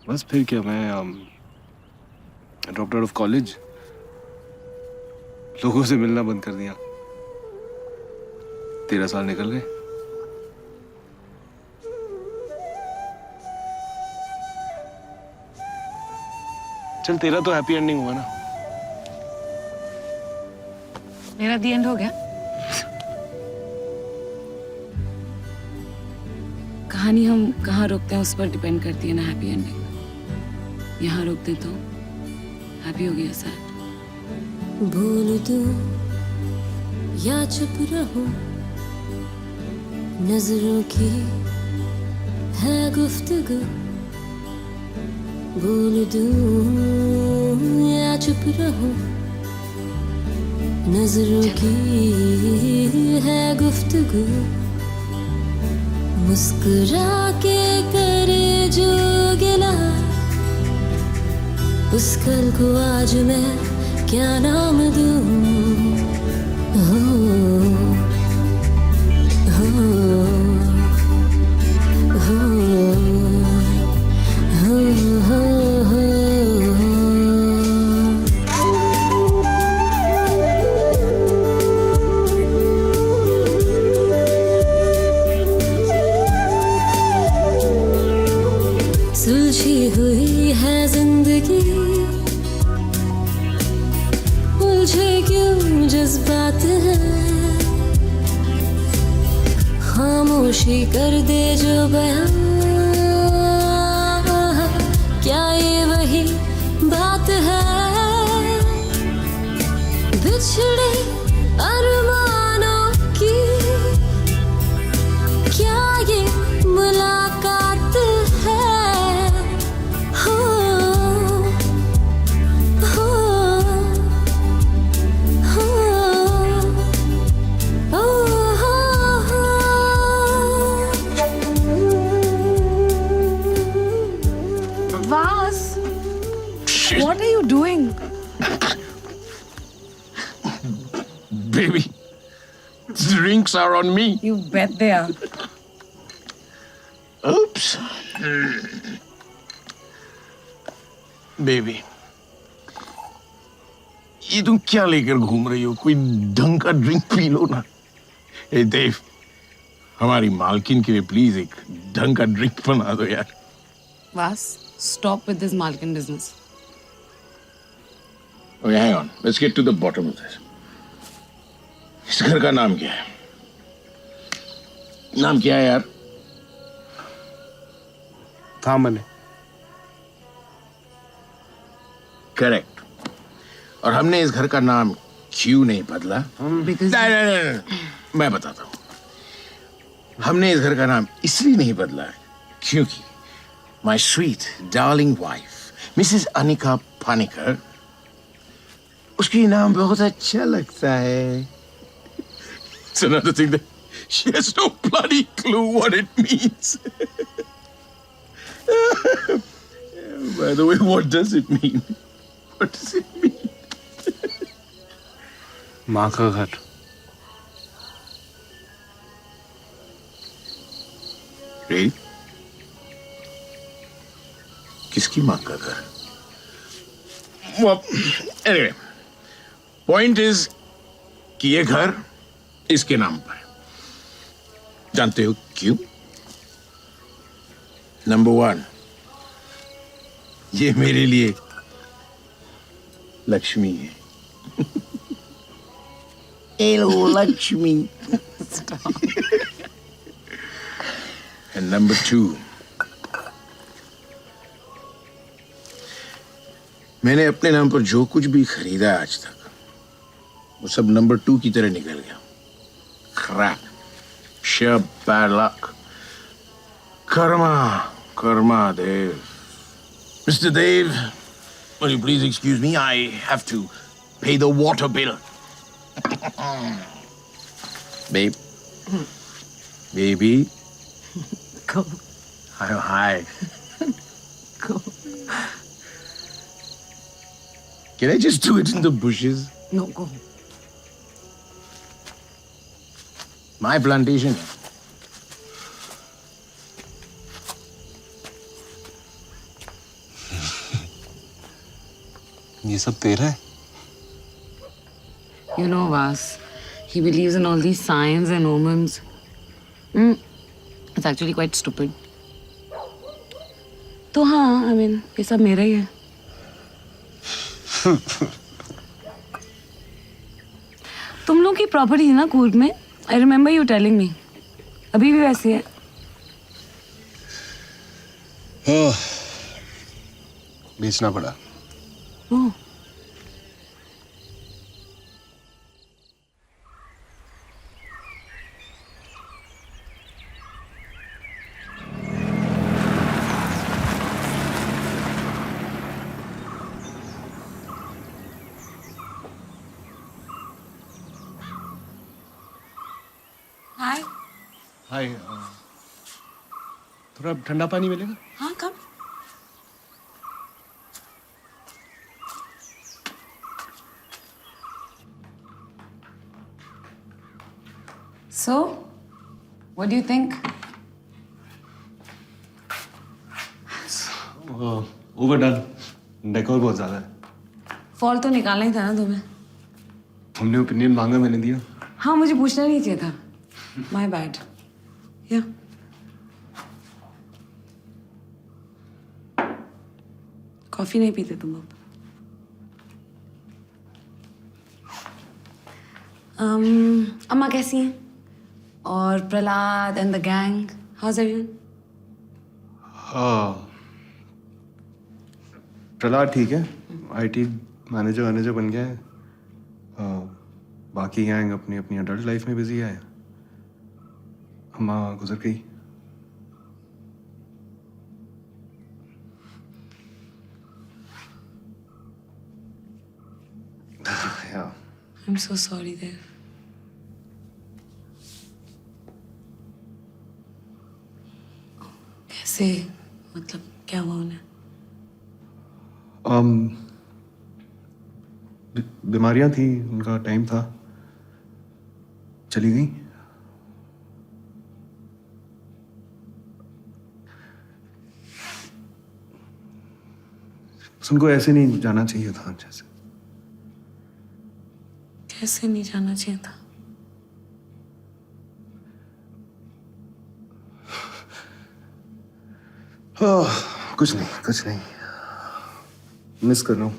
बस फिर क्या, मैं ड्रॉप्ड आउट ऑफ कॉलेज, लोगों से मिलना बंद कर दिया। 13 साल निकल गए। चल, तेरा तो हैप्पी एंडिंग हुआ ना? मेरा दी एंड हो गया। कहानी हम कहाँ रोकते हैं उस पर डिपेंड करती है ना हैप्पी एंडिंग। यहाँ रोकते तो हैप्पी हो गया सैड। भूल दो या चुप रहो, नजरों की है गुफ्तगू, बोल दूं या चुप रहूं, नजरों की है गुफ्तगू, मुस्कुरा के करे जो गिला, उस कल को आज मैं क्या नाम दूं? हो, हो, हो, हो, हो, हो। सुलझी हुई है जिंदगी, उलझे क्यों जज्बात हैं, खामोशी कर दे जो बयां, क्या ये वही बात है? बिछड़े अरमानों की क्या ये मुलाकात है? हो, हो, हो, ओ, हो, Vas, what are you doing? Baby, drinks are on me. You bet they are. Oops. Baby, ये तुम क्या लेकर घूम रही हो? कोई ढंग का ड्रिंक पी लो ना। ए देव, हमारी मालकिन के लिए प्लीज एक ढंग का ड्रिंक बना दो यार। Vas, stop with this Malkin business. Okay, hang on. Let's get to the bottom of this. इस घर का नाम क्या है? नाम क्या है यार? थामन। करेक्ट। और हमने इस घर का नाम क्यों नहीं बदला? Because नहीं, मैं बताता हूं। हमने इस घर का नाम इसलिए नहीं बदला है क्योंकि my sweet darling wife Mrs Anika Panicker, उसकी नाम बहुत अच्छा लगता है। It's another thing that she has no bloody clue what it means. By the way, what does it mean? What does it mean? माँ का घर। Really? किसकी माँ का घर? Well, anyway, point is कि ये घर इसके नाम पर है। जानते हो क्यों? नंबर 1, ये मेरे लिए लक्ष्मी है। हेलो लक्ष्मी। And number 2, मैंने अपने नाम पर जो कुछ भी खरीदा आज तक, वो सब नंबर 2 की तरह निकल गया। Crap, sheer bad luck. Karma, Dave. Mr. Dave, will you please excuse me? I have to pay the water bill. Baby. go, Hi. go. Can I just do it in the bushes? No, go. My plantation. ये सब तेरा है? You know, Vas, he believes in all these signs and omens. It's actually quite stupid. तो हाँ, I mean, ये सब मेरा ही है। तुम लोग की प्रॉपर्टी है ना कूर्ग में? I remember you telling me. अभी भी वैसी है? बेचना पड़ा। ओह। हाय। हाय। थोड़ा ठंडा पानी मिलेगा? हाँ कम। So, what do you think? Overdone. Decor बहुत ज्यादा है। फॉल तो निकालना ही था ना तुम्हें। हमने ओपिनियन मांगा, मैंने दिया। हाँ मुझे पूछना नहीं चाहिए था। My bad. या कॉफी नहीं पीते तुम अब? अम्मा कैसी हैं? और Prahlad and the gang, house everyone? हाँ, प्रहलाद ठीक है, आईटी मैनेजर बन गया है। बाकी गैंग अपनी अपनी अडल्ट लाइफ में बिजी है। अम्मा गुजर गई। Yeah. I'm so sorry देव। कैसे, मतलब क्या हुआ उन्हें? बीमारियां थी, उनका टाइम था, चली गई। उनको ऐसे नहीं जाना चाहिए था। जैसे कैसे नहीं जाना चाहिए था? कुछ नहीं, मिस कर रहा हूँ।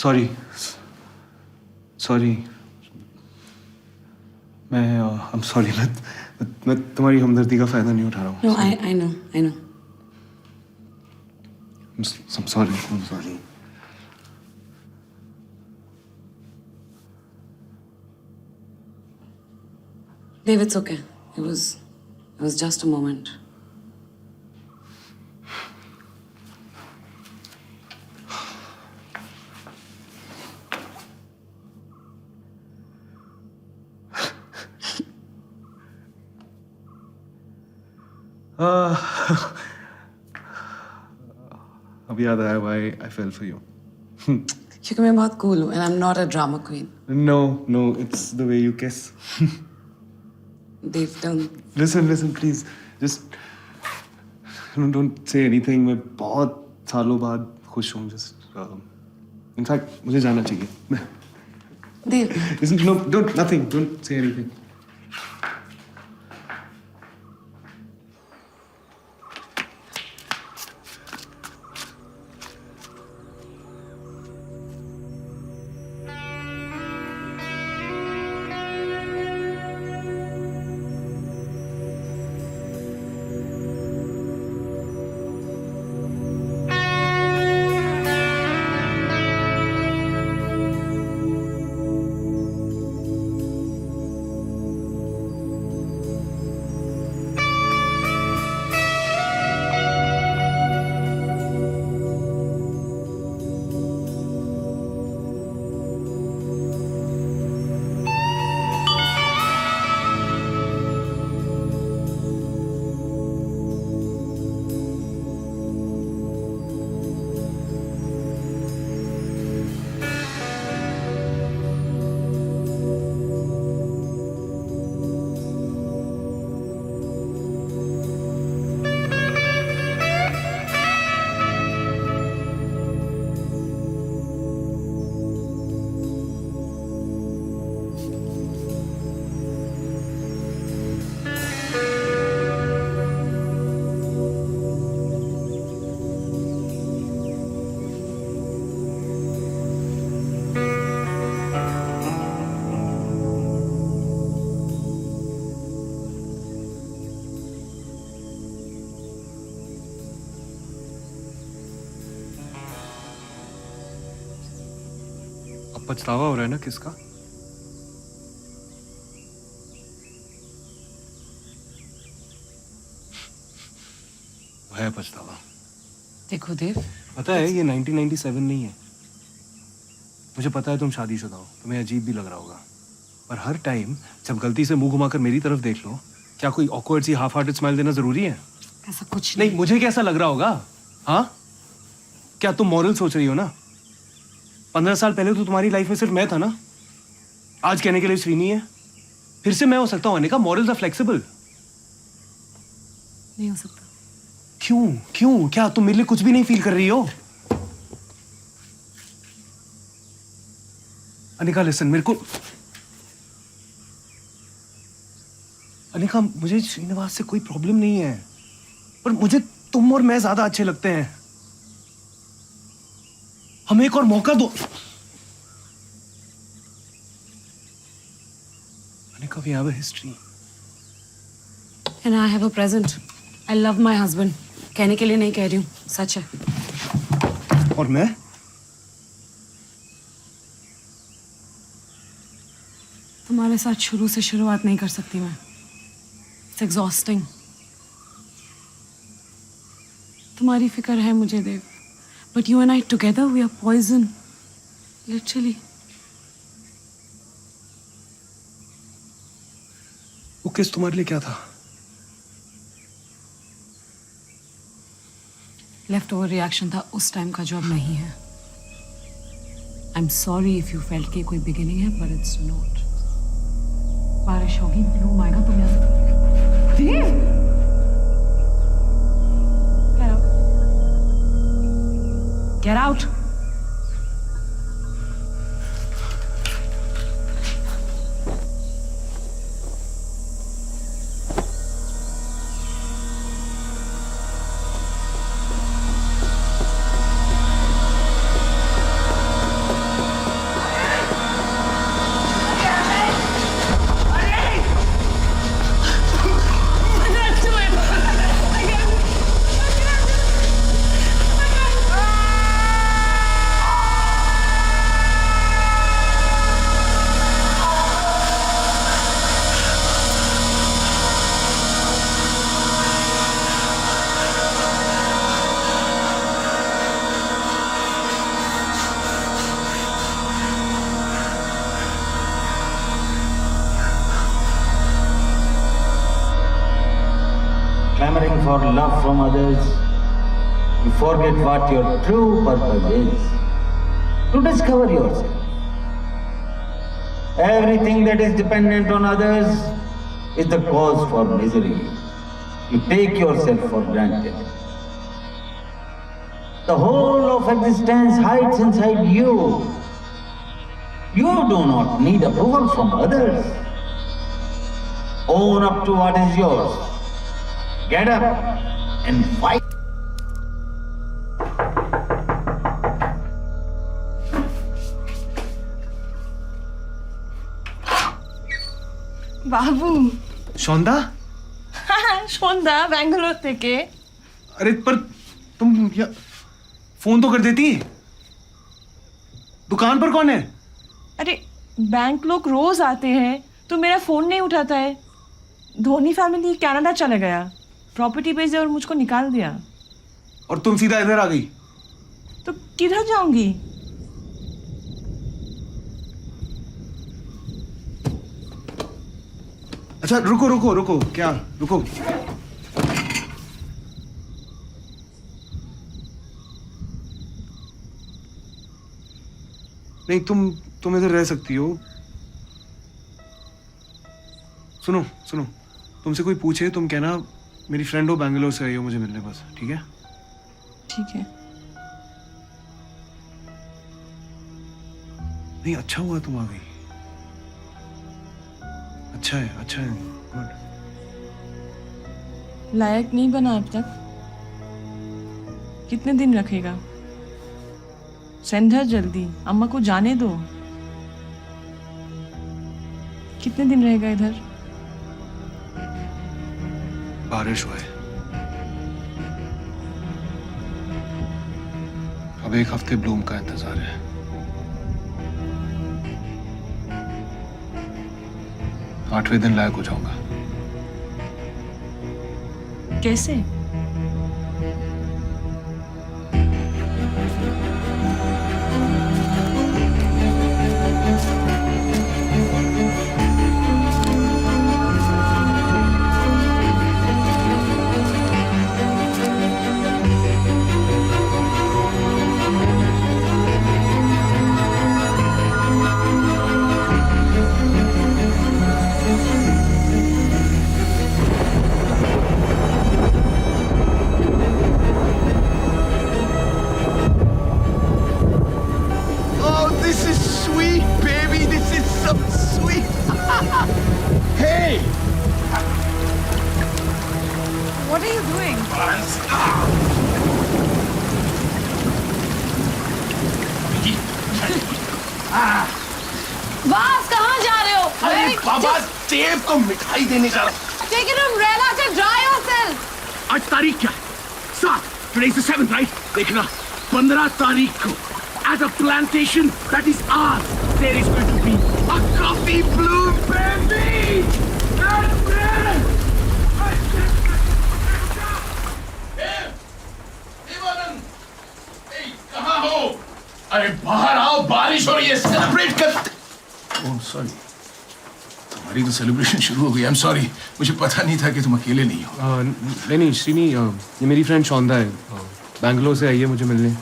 सॉरी मैं सॉरी, मैं तुम्हारी हमदर्दी का फायदा नहीं उठा रहा हूँ। No, I know. I'm sorry. Dave, it's okay. It was just a moment. अब याद आया why I fell for you. क्योंकि मैं बहुत cool हूँ and I'm not a drama queen. No, it's the way you kiss. Dave, don't. Listen, please. Just don't say anything. मैं बहुत सालों बाद खुश हूँ. In fact, मुझे जाना चाहिए. Dave. Listen, no, don't say anything. अब पछतावा हो रहा है ना किसका? है पछतावा। देखो देव, पता है ये 1997 नहीं है। मुझे पता है तुम शादीशुदा हो, तुम्हें अजीब भी लग रहा होगा, पर हर टाइम जब गलती से मुंह घुमाकर मेरी तरफ देख लो, क्या कोई ऑकवर्ड सी हाफ हार्टेड स्माइल देना जरूरी है? ऐसा कुछ नहीं, मुझे कैसा लग रहा होगा? हाँ, क्या तुम मॉरल सोच रही हो ना? 15 साल पहले तो तुम्हारी लाइफ में सिर्फ मैं था ना। आज कहने के लिए श्रीनी है, फिर से मैं हो सकता हूँ। Anika, morals are flexible. नहीं हो सकता। क्यों? क्यों? क्या तुम मेरे लिए कुछ भी नहीं फील कर रही हो? अनिका लिसन, मेरे को अनिका, मुझे श्रीनिवास से कोई प्रॉब्लम नहीं है, पर मुझे तुम और मैं ज्यादा अच्छे लगते हैं। हमें एक और मौका दो। Anika, we have a history. And I have a present. I love my husband. कहने के लिए नहीं कह रही हूँ, सच है। और मैं? तुम्हारे साथ शुरू से शुरुआत नहीं कर सकती मैं। It's exhausting. तुम्हारी फिक्र है मुझे देव, but you and I together we are poison. Literally. वो किस तुम्हारे लिए क्या था? लेफ्ट ओवर रिएक्शन था उस टाइम का जो अब नहीं है। I am sorry if you felt कि कोई बिगिनिंग है, बट इट्स नॉट। बारिश होगी, ब्लूम आएगा, तुम यहाँ से Get out. Clamoring for love from others, you forget what your true purpose is. To discover yourself. Everything that is dependent on others is the cause for misery. You take yourself for granted. The whole of existence hides inside you. You do not need approval from others. Own up to what is yours. Get up and fight. बाबू। सौंदा? सौंदा बेंगलोर থেকে। अरे पर तुम phone तो कर देती। दुकान पर कौन है? अरे बैंक लोग रोज आते हैं, तो मेरा फोन नहीं उठाता है। धोनी फैमिली कनाडा चला गया, प्रॉपर्टी बेच दिया और मुझको निकाल दिया। और तुम सीधा इधर आ गई? तो किधर जाऊंगी? अच्छा रुको रुको रुको, क्या रुको? नहीं, तुम इधर रह सकती हो। सुनो सुनो, तुमसे कोई पूछे तुम कहना मेरी फ्रेंड हो, बैंगलोर से आई हो मुझे मिलने, बस। ठीक है? ठीक है। नहीं, अच्छा हुआ तुम आ गई। अच्छा है, अच्छा है, गुड। लायक नहीं बना अब तक। कितने दिन रखेगा? सेंड हर जल्दी, अम्मा को जाने दो। कितने दिन रहेगा इधर? बारिश हुआ है, अब 1 हफ्ते ब्लूम का इंतजार है। 8वें दिन लायक हो जाऊंगा। कैसे? Oh, this is sweet, baby. This is so sweet. Hey! What are you doing? बास कहाँ जा रहे हो? अरे बाबा देव को मिठाई देने जा रहा हूँ। Take it from Rela to dry yourself. आज तारीख क्या है? 7. Today's the 7th, right? देखना 15 तारीख को at a plantation that is ours there is going to be a coffee bloom, baby. That's it. कहाँ हो? अरे बाहर आओ, बारिश हो रही है, सेलिब्रेट करते। ओह सॉरी, तुम्हारी तो सेलिब्रेशन शुरू हो गई। आई एम सॉरी, मुझे पता नहीं था कि तुम अकेले नहीं हो। नहीं श्रीनी, ये मेरी फ्रेंड शौंदा है, बैंगलोर से आई है मुझे मिलने।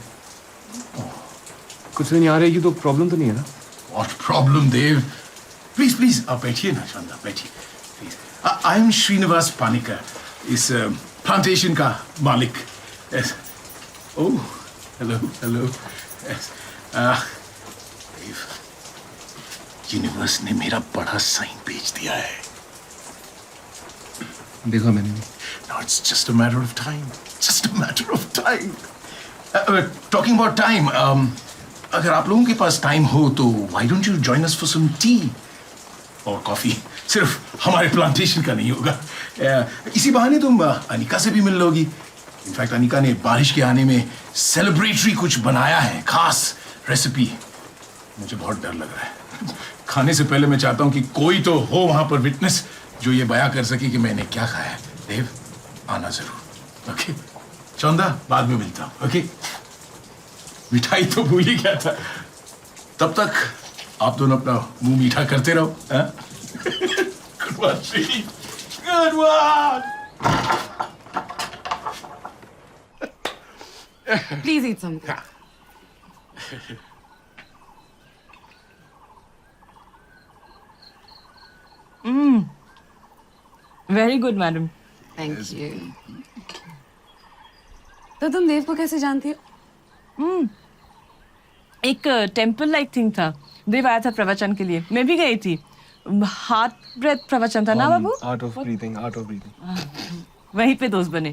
कुछ दिन यहाँ रहेगी तो प्रॉब्लम तो नहीं है ना? What problem, Dev? Please please आप बैठिए ना शौंदा, बैठिए please. I am Srinivas Panicker, इस प्लांटेशन का मालिक। Oh hello hello. Dev, universe ने मेरा बड़ा साइन भेज दिया है। देखा मैंने भी। Now it's just a matter of time. Just a matter of time. Talking about time, अगर आप लोगों के पास टाइम हो तो why don't you join us for some tea और कॉफी? सिर्फ हमारे प्लांटेशन का नहीं होगा। इसी बहाने तुम अनिका से भी मिल लोगी। इनफैक्ट अनिका ने बारिश के आने में सेलिब्रेटरी कुछ बनाया है, खास रेसिपी। मुझे बहुत डर लग रहा है। खाने से पहले मैं चाहता हूँ कि कोई तो हो वहां पर विटनेस जो ये बयां कर सके कि मैंने क्या खाया है। देव, आना जरूर। ओके चौंदा, बाद में मिलता हूँ। ओके मिठाई तो भूल ही गया था। तब तक आप दोनों अपना मुंह मीठा करते रहो। Good one Shri, good one. Please eat something. Very good, madam. Thank you. तो तुम देव को कैसे जानती हो? एक टेम्पल लाइक थिंग था, देव आया था प्रवचन के लिए, मैं भी गई थी। हार्ट ब्रेथ प्रवचन था ना बाबू? Art of breathing. वहीं पे दोस्त बने।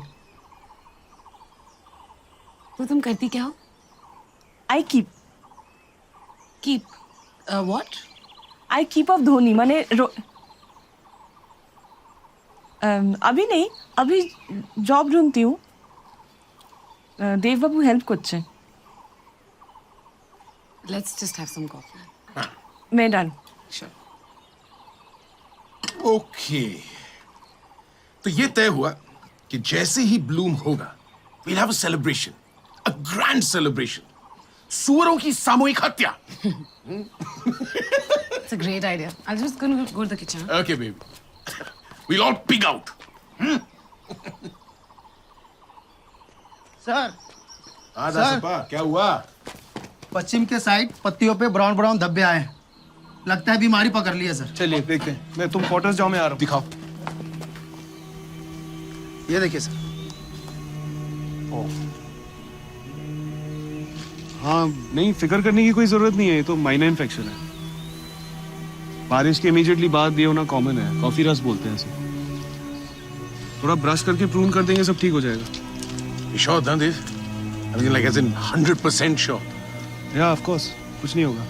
तो तुम करती क्या हो? I keep What? I keep of Dhoni माने अभी नहीं, अभी जॉब ढूंढती हूँ। देव बाबू हेल्प করছে। Let's just have some coffee. मैं डन। Sure. ओके तो ये तय हुआ कि जैसे ही ब्लूम होगा we'll have a celebration, a grand celebration. सुअरों की सामूहिक हत्या। It's a great idea. I'll just go to the kitchen. Okay, baby. We'll all pig out. Sir आधा सपा, क्या हुआ? पश्चिम के साइड पत्तियों पे ब्राउन ब्राउन धब्बे आए हैं। लगता है बीमारी पकड़ ली है सर। चलिए देखते हैं। मैं तुम क्वार्टर्स जाओ, मैं आ रहा हूँ। दिखाओ। ये देखिए सर। हाँ नहीं, फिक्र करने की कोई जरूरत नहीं है, ये तो माइनर इन्फेक्शन है। बारिश के इमीडिएटली बाद ये होना कॉमन है, कॉफी रस बोलते हैं इसे। थोड़ा ब्रश करके प्रून कर देंगे, सब ठीक हो जाएगा। You sure, Dandev? I mean, like as in 100% sure. या ऑफ कोर्स, कुछ नहीं होगा।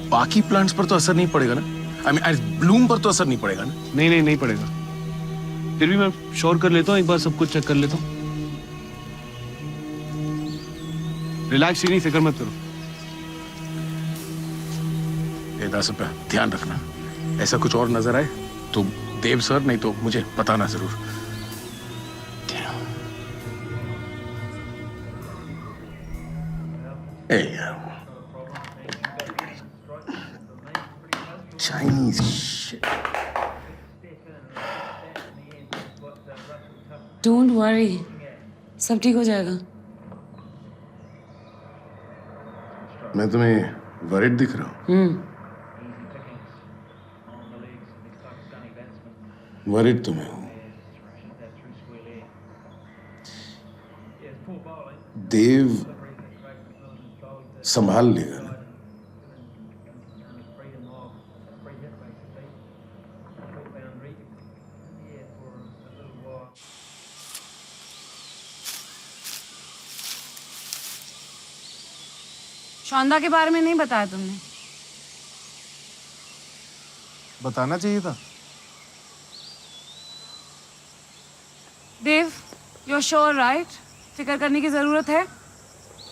बाकी प्लांट्स पर तो असर नहीं पड़ेगा ना? I mean, ब्लूम पर तो असर नहीं पड़ेगा ना? नहीं पड़ेगा। फिर भी मैं श्योर कर लेता हूँ, एक बार सब कुछ चेक कर लेता हूँ। रिलैक्स, नहीं फिक्र मत करो। दास पे ध्यान रखना। ऐसा कुछ और नजर आए तो देव सर, नहीं तो मुझे बताना जरूर। चाइनीज डोंट वरी, सब ठीक हो जाएगा। मैं तुम्हें वरिड दिख रहा हूँ? वरिड तुम्हें हूं। देव संभाल लेगा ना? शौंदा के बारे में नहीं बताया तुमने? बताना चाहिए था। देव, यू आर श्योर राइट? फिक्र करने की जरूरत है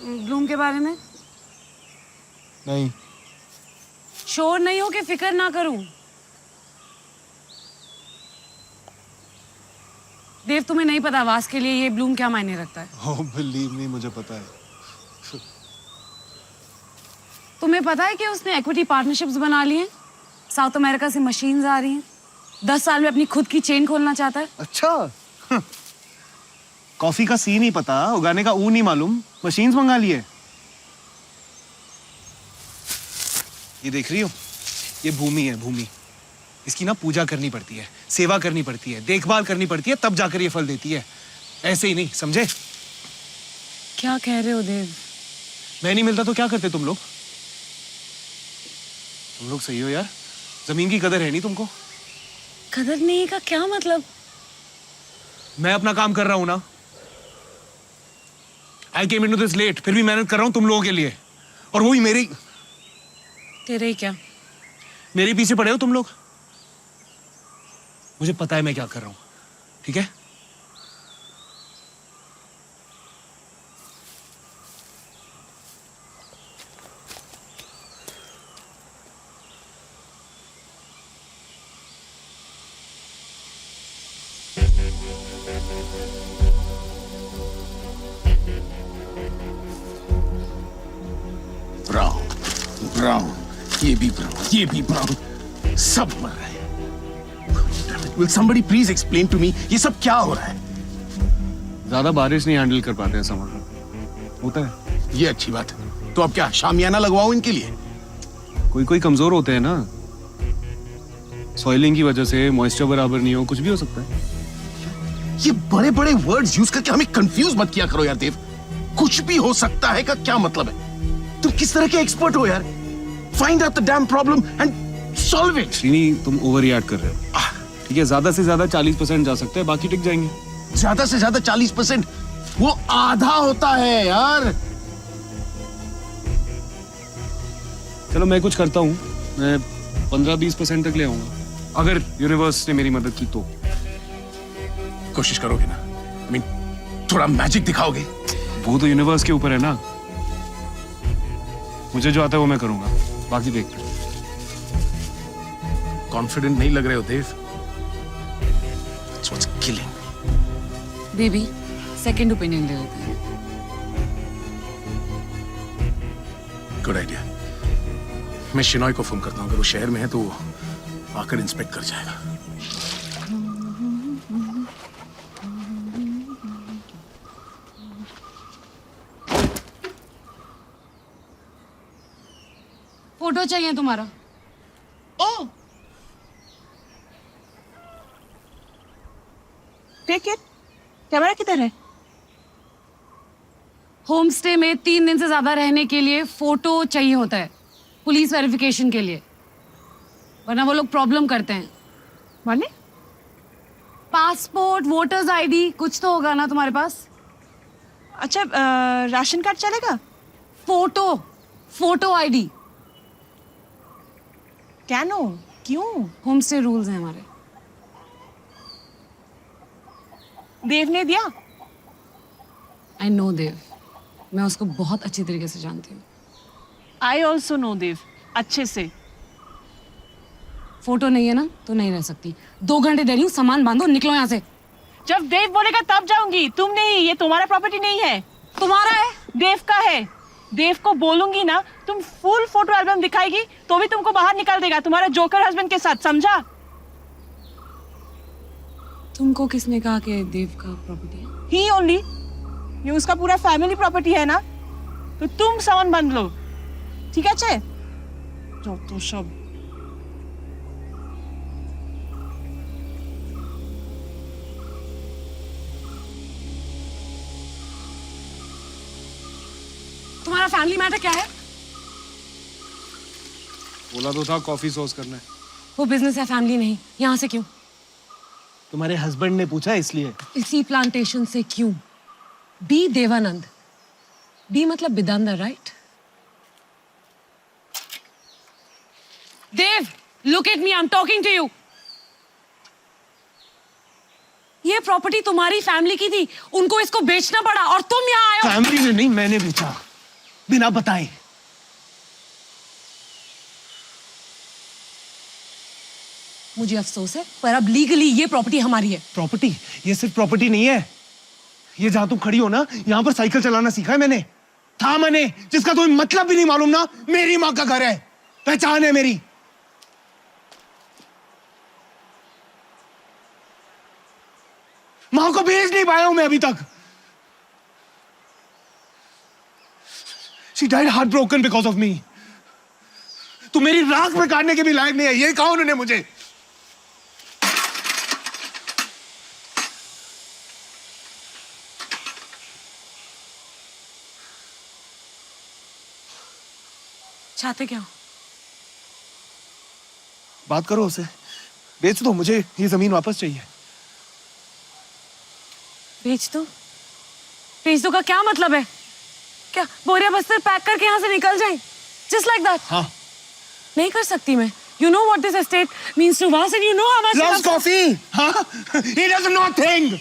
ब्लूम के बारे में? नहीं। श्योर नहीं हो कि फिक्र ना करूं? देव, तुम्हें नहीं पता वास के लिए ये ब्लूम क्या मायने रखता है? ओह बिलीव मी, मुझे पता है। तुम्हें पता है कि उसने इक्विटी पार्टनरशिप्स बना ली हैं? साउथ अमेरिका से मशीन्स आ रही हैं। 10 साल में अपनी खुद की चेन खोलना चाहता है। अच्छा, कॉफी का सी नहीं पता, उगाने का ऊ नहीं मालूम, मशीन्स मंगा लिए। ये देख रही हो, ये भूमि है, भूमि। इसकी ना पूजा करनी पड़ती है, सेवा करनी पड़ती है, देखभाल करनी पड़ती है, तब जाकर ये फल देती है। ऐसे ही नहीं, समझे? क्या कह रहे हो देव? मैं नहीं मिलता तो क्या करते तुम लोग? तुम लोग सही हो यार, जमीन की कदर है नहीं तुमको। कदर नहीं का क्या मतलब? मैं अपना काम कर रहा हूं ना। आई केम इनटू दिस लेट, फिर भी मेहनत कर रहा हूं तुम लोगों के लिए, और वो ही मेरे क्या? मेरे पीछे पड़े हो तुम लोग। मुझे पता है मैं क्या कर रहा हूं, ठीक है? ब्राउन ब्राउन, ये भी ब्राउन, ये भी ब्राउन, सब मर रहे हैं। Will somebody please explain to me, ये सब क्या हो रहा है? ज्यादा बारिश नहीं हैंडल कर पाते हैं समर, होता है। ये अच्छी बात है। तो अब क्या शामियाना लगवाओ इनके लिए? कोई कोई कमजोर होते हैं ना, सॉइलिंग की वजह से मॉइस्चर बराबर नहीं हो, कुछ भी हो सकता है। ये बड़े बड़े वर्ड्स यूज करके हमें कंफ्यूज मत किया करो यार देव। कुछ भी हो सकता है का क्या मतलब है? तुम किस तरह के एक्सपर्ट हो यार? Find out the dam problem and solve it. Srini, तुम ओवर रिएक्ट कर रहे हो। ठीक है, ज्यादा से ज्यादा 40% जा सकते हैं, बाकी टिक जाएंगे। ज्यादा से ज्यादा 40%, वो आधा होता है यार। चलो मैं कुछ करता हूँ, मैं 15-20% तक ले आऊंगा, अगर यूनिवर्स ने मेरी मदद की तो। कोशिश करोगे ना? I mean, थोड़ा मैजिक दिखाओगे? वो तो यूनिवर्स के ऊपर है ना। मुझे जो आता है वो मैं करूंगा, बाकी देखते हैं। कॉन्फिडेंट नहीं लग रहे हो देव। That's what's killing me. Baby, second opinion ले लेते हैं। Good idea. मैं शिनॉय को फोन करता हूँ, अगर वो शहर में है तो आकर इंस्पेक्ट कर जाएगा। फोटो चाहिए तुम्हारा? ओ, टेक इट। कैमरा किधर है? होम स्टे में 3 दिन से ज्यादा रहने के लिए फोटो चाहिए होता है, पुलिस वेरिफिकेशन के लिए, वरना वो लोग प्रॉब्लम करते हैं। माने? पासपोर्ट, वोटर्स आईडी, कुछ तो होगा ना तुम्हारे पास? अच्छा, राशन कार्ड चलेगा? Photo ID. कैनो? क्यों? होम स्टे रूल्स हैं हमारे। देव ने दिया? आई नो देव, मैं उसको बहुत अच्छी तरीके से जानती हूँ। आई ऑल्सो नो देव, अच्छे से। फोटो नहीं है ना तो नहीं रह सकती। 2 घंटे दे रही हूँ, सामान बांधो, निकलो यहाँ से। जब देव बोलेगा तब जाऊंगी, तुम नहीं। ये तुम्हारा प्रॉपर्टी नहीं है, तुम्हारा है, देव का है। देव को बोलूंगी ना, तुम फुल फोटो एल्बम दिखाएगी तो भी तुमको बाहर निकाल देगा, तुम्हारा जोकर हस्बैंड के साथ, समझा? तुमको किसने कहा कि देव का प्रॉपर्टी है? ही ओनली। ये उसका पूरा फैमिली प्रॉपर्टी है ना, तो तुम सामान बांध लो, ठीक है? चे तो सब तुम्हारा फैमिली मैटर क्या है? बोला तो था कॉफी सॉस करना है। वो बिजनेस है, फैमिली नहीं। यहाँ से क्यों? तुम्हारे हस्बैंड ने पूछा इसलिए। इसी प्लांटेशन से क्यों? बी देवानंद, बी मतलब Bidandar, right? Dev, look at me, I am talking to you. ये प्रॉपर्टी तुम्हारी फैमिली की थी, उनको इसको बेचना पड़ा और तुम यहाँ आए हो। फैमिली ने नहीं, मैंने बेचा बिना बताए। मुझे अफसोस है, पर अब लीगली ये प्रॉपर्टी हमारी है। प्रॉपर्टी? ये सिर्फ प्रॉपर्टी नहीं है। ये जहां तुम खड़ी हो ना, यहां पर साइकिल चलाना सीखा है मैंने। था मैंने, जिसका तुम्हें मतलब भी नहीं मालूम ना, मेरी माँ का घर है, पहचान है मेरी। माँ को भेज नहीं पाया हूं मैं अभी तक। She died heartbroken because of me. तू मेरी राख में काटने के भी लायक नहीं है, ये कहा उन्होंने मुझे। चाहते क्या हो? बात करो उसे, बेच दो, मुझे ये जमीन वापस चाहिए। बेच दो? बेच दो का क्या मतलब है? क्या बोरिया बस्तर पैक करके यहाँ से निकल जाए? Just like that? हाँ। नहीं कर सकती मैं। You know what this estate means to us and you know how much. Loves coffee? हाँ? He doesn't know a thing.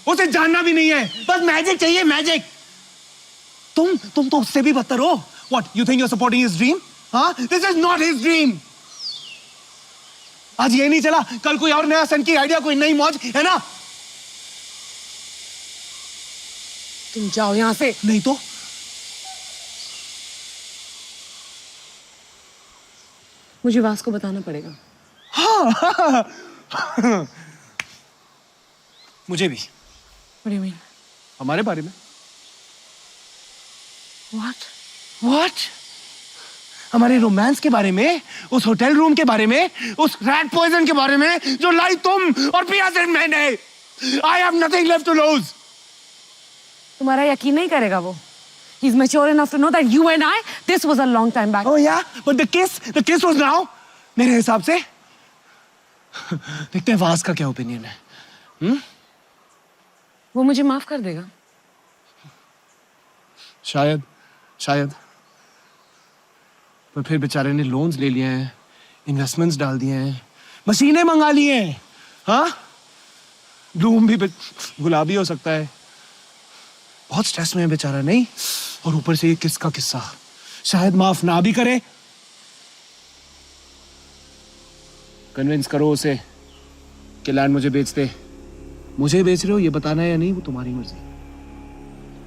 उसे जानना भी नहीं है, बस मैजिक चाहिए, मैजिक। तुम तो उससे भी बदतर हो। What? You think you're supporting his dream? हाँ? This is not his dream. आज ये नहीं चला, कल कोई और नया सन की आइडिया, कोई नई मौज, है ना? तुम जाओ यहाँ से। नहीं तो? मुझे वास को बताना पड़ेगा। हाँ। मुझे भी। What do you mean? हमारे बारे में। What? हमारे रोमांस के बारे में, उस होटल रूम के बारे में, उस रैट पॉइजन के बारे में जो लाई तुम और पिया सिर्फ मैंने। I have nothing left to lose. तुम्हारा यकीन नहीं करेगा वो। He's mature enough to know that you and I, this was a long time back. Oh yeah, but the kiss was now. मेरे हिसाब से। देखते हैं वास का क्या ओपिनियन है। वो मुझे माफ कर देगा। शायद। पर फिर बेचारे ने लोन्स ले लिए हैं, इन्वेस्टमेंट्स डाल दिए हैं, मशीनें मंगा ली हैं। हाँ? ब्लूम भी गुलाबी हो सकता है। बहुत स्ट्रेस में है बेचारा, नहीं? और ऊपर से ये किसका किस्सा, शायद माफ ना भी करे। कन्विंस करो उसे कि लैंड मुझे बेच दे। मुझे बेच रहे हो ये बताना है या नहीं, वो तुम्हारी मर्जी।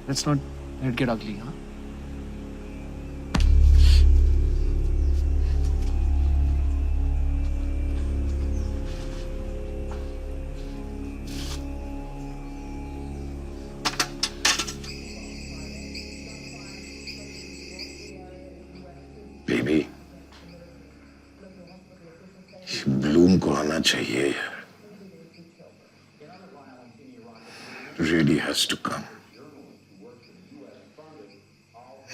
लेट्स नॉट लेट गेट अगली। हाँ? बेबी, ब्लूम को आना चाहिए यार। Really has to come.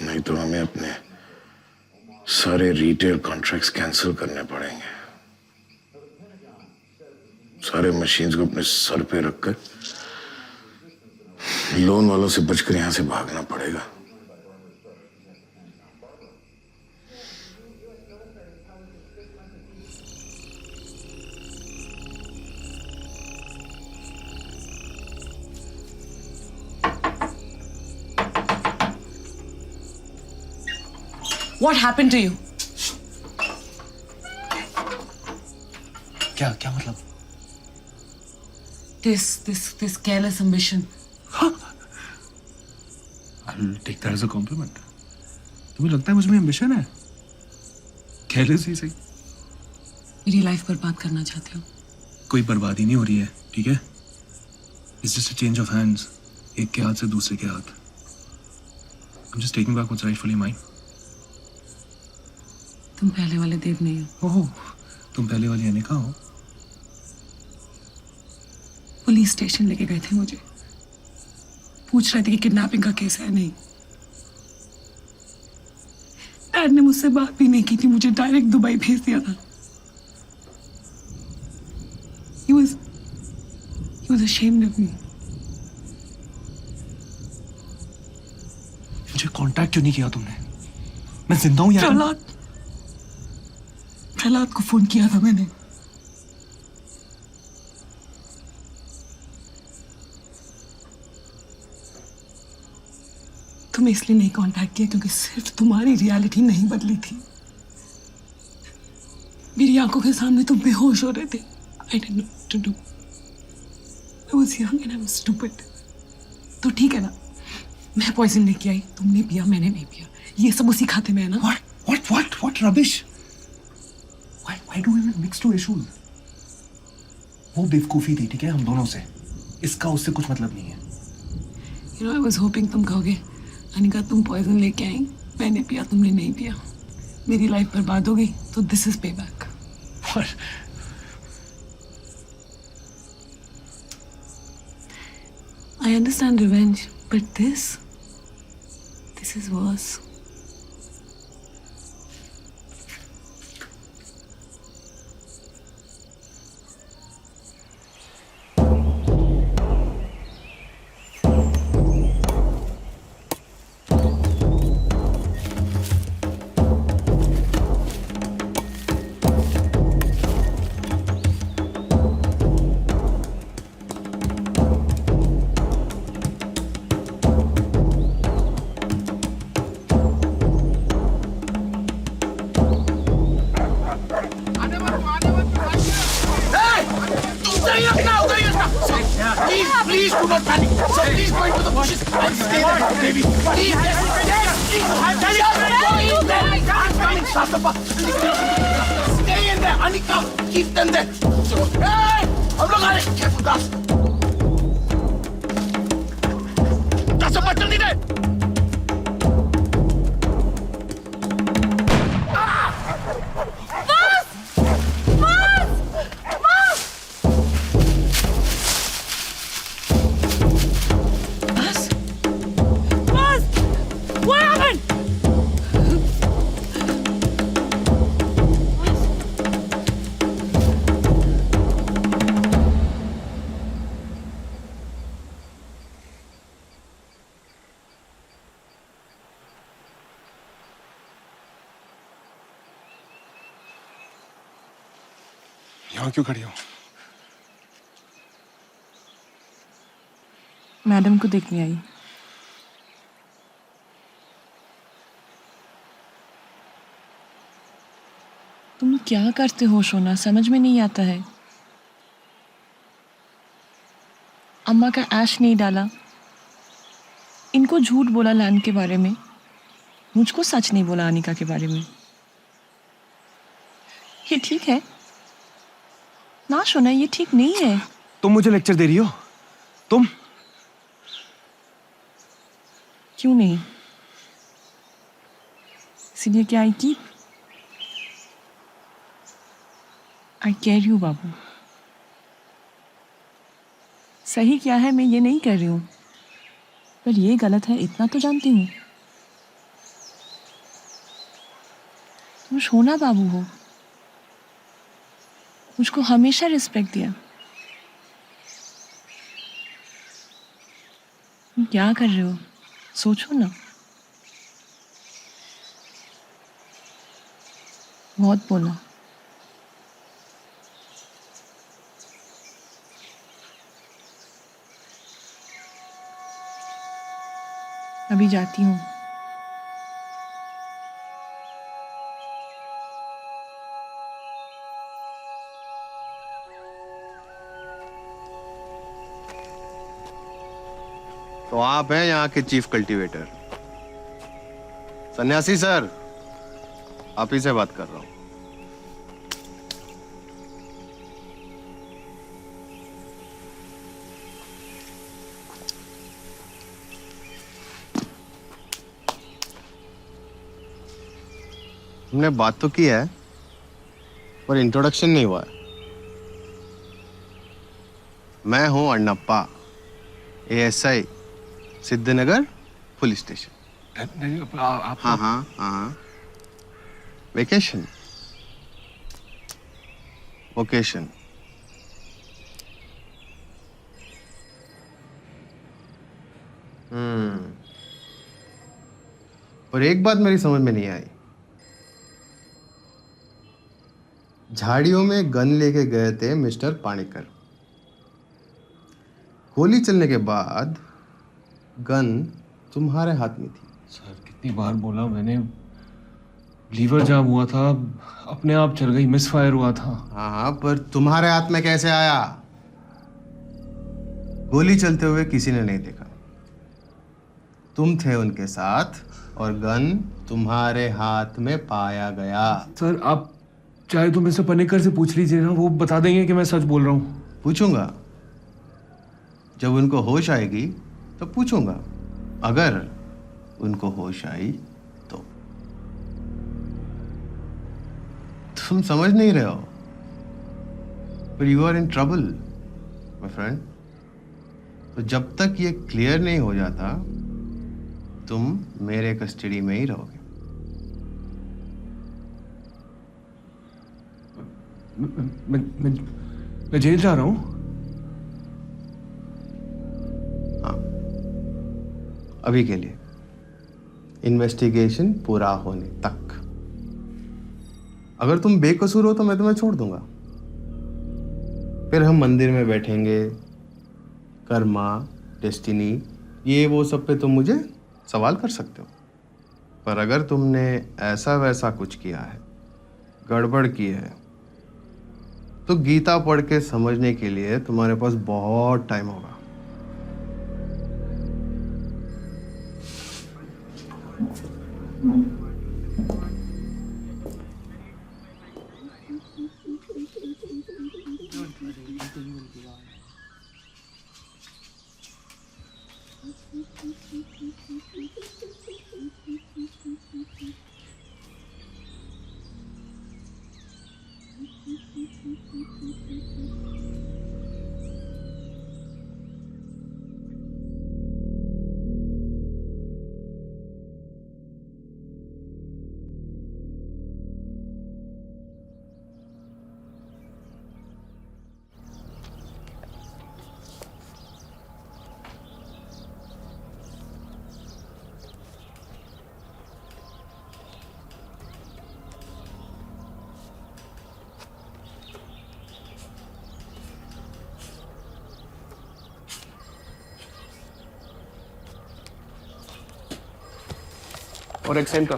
नहीं तो हमें अपने सारे रिटेल कॉन्ट्रैक्ट्स कैंसिल करने पड़ेंगे। सारे मशीन्स को अपने सर पे रखकर लोन वालों से बचकर यहां से भागना पड़ेगा। What happened to you? क्या क्या मतलब? This careless ambition. I'll take that as a compliment. तुम्हें लगता है मुझ में एम्बिशन है? केयरलेस ही सही। मेरी लाइफ बर्बाद करना चाहते हो? कोई बर्बादी नहीं हो रही है, ठीक है? It's just a change of hands. एक के हाथ से दूसरे के हाथ। I'm just taking back what's rightfully mine. तुम पहले वाले देव नहीं हो। ओह, तुम पहले वाली अनिका हो? पुलिस स्टेशन लेके गए थे मुझे, पूछ रहे थे कि किडनैपिंग का केस है नहीं। डैड ने मुझसे बात भी नहीं की थी, मुझे डायरेक्ट दुबई भेज दिया था। He was ashamed of me. मुझे कांटेक्ट क्यों नहीं किया तुमने? मैं जिंदा हूं यार। प्रहलाद को फोन किया था मैंने। तुम्हें इसलिए नहीं कांटेक्ट किया क्योंकि सिर्फ तुम्हारी रियलिटी नहीं बदली थी। मेरी आंखों के सामने तुम बेहोश हो रहे थे। I didn't know what to do. I was young and I was stupid. तो ठीक है ना, मैं पॉइजन लेके आई, तुमने पिया, मैंने नहीं पिया, ये सब उसी खाते में है ना? What rubbish? Why do we mix two issues? वो बेवकूफी थी, ठीक है, हम दोनों से। इसका उससे कुछ मतलब नहीं है। You know, I was hoping तुम कहोगे, अनिका तुम पॉइजन लेके आई, मैंने पिया, तुमने नहीं पिया, मेरी लाइफ बर्बाद हो गई, तो this is payback. What? I understand revenge, but this is worse. Please do not panic. So please go into the bushes and stay there, baby. Please, please. I'm telling you, go in there. I'm coming, Shastapa. Stay in there, Anika. Keep them there. Hey, हम लोग आ रहे हैं. Careful, दास. दासप्पा जल्दी दे. यहाँ क्यों खड़ी हो? Madam को देखने आई। तुम क्या करते हो सोना, समझ में नहीं आता है। अम्मा का ऐश नहीं डाला, इनको झूठ बोला लैंड के बारे में, मुझको सच नहीं बोला अनिका के बारे में। ये ठीक है ना सोना, ये ठीक नहीं है। तुम मुझे लेक्चर दे रही हो? तुम? क्यों नहीं? इसीलिए क्या आई की आई केयर यू बाबू। सही क्या है मैं ये नहीं कर रही हूँ, पर ये गलत है इतना तो जानती हूँ। तुम सोना बाबू हो, मुझको हमेशा रिस्पेक्ट दिया। तुम क्या कर रहे हो सोचो ना। बहुत बोला। अभी जाती हूँ। तो आप हैं यहाँ के चीफ कल्टीवेटर। सन्यासी सर, आप ही से बात कर रहा हूँ। हमने बात तो की है पर इंट्रोडक्शन नहीं हुआ है। मैं हूं Annappa, ASI Siddhanagar police station. हाँ। Vacation vocation. और एक बात मेरी समझ में नहीं आई। झाड़ियों में गन लेके गए थे मिस्टर पाणिकर। गोली चलने के बाद गन तुम्हारे हाथ में थी। सर कितनी बार बोला मैंने, लीवर जाम हुआ था, अपने आप चल गई, मिस फायर हुआ था। हाँ, पर तुम्हारे हाथ में कैसे आया? गोली चलते हुए किसी ने नहीं देखा। तुम थे उनके साथ और गन तुम्हारे हाथ में पाया गया। सर आप चाहे तो मिस्टर पनेकर से पूछ लीजिए ना, वो बता देंगे कि मैं सच बोल रहा हूँ। पूछूंगा, जब उनको होश आएगी तो पूछूंगा। अगर उनको होश आई तो। तुम समझ नहीं रहे हो, पर you are in trouble my friend. तो जब तक ये क्लियर नहीं हो जाता तुम मेरे कस्टडी में ही रहोगे। मैं जेल जा रहा हूँ। हाँ, अभी के लिए, इन्वेस्टिगेशन पूरा होने तक। अगर तुम बेकसूर हो तो मैं तुम्हें छोड़ दूंगा। फिर हम मंदिर में बैठेंगे, कर्मा, डेस्टिनी, ये वो सब पे तुम मुझे सवाल कर सकते हो। पर अगर तुमने ऐसा वैसा कुछ किया है, गड़बड़ की है, तो गीता पढ़ के समझने के लिए तुम्हारे पास बहुत टाइम होगा। और एक centre.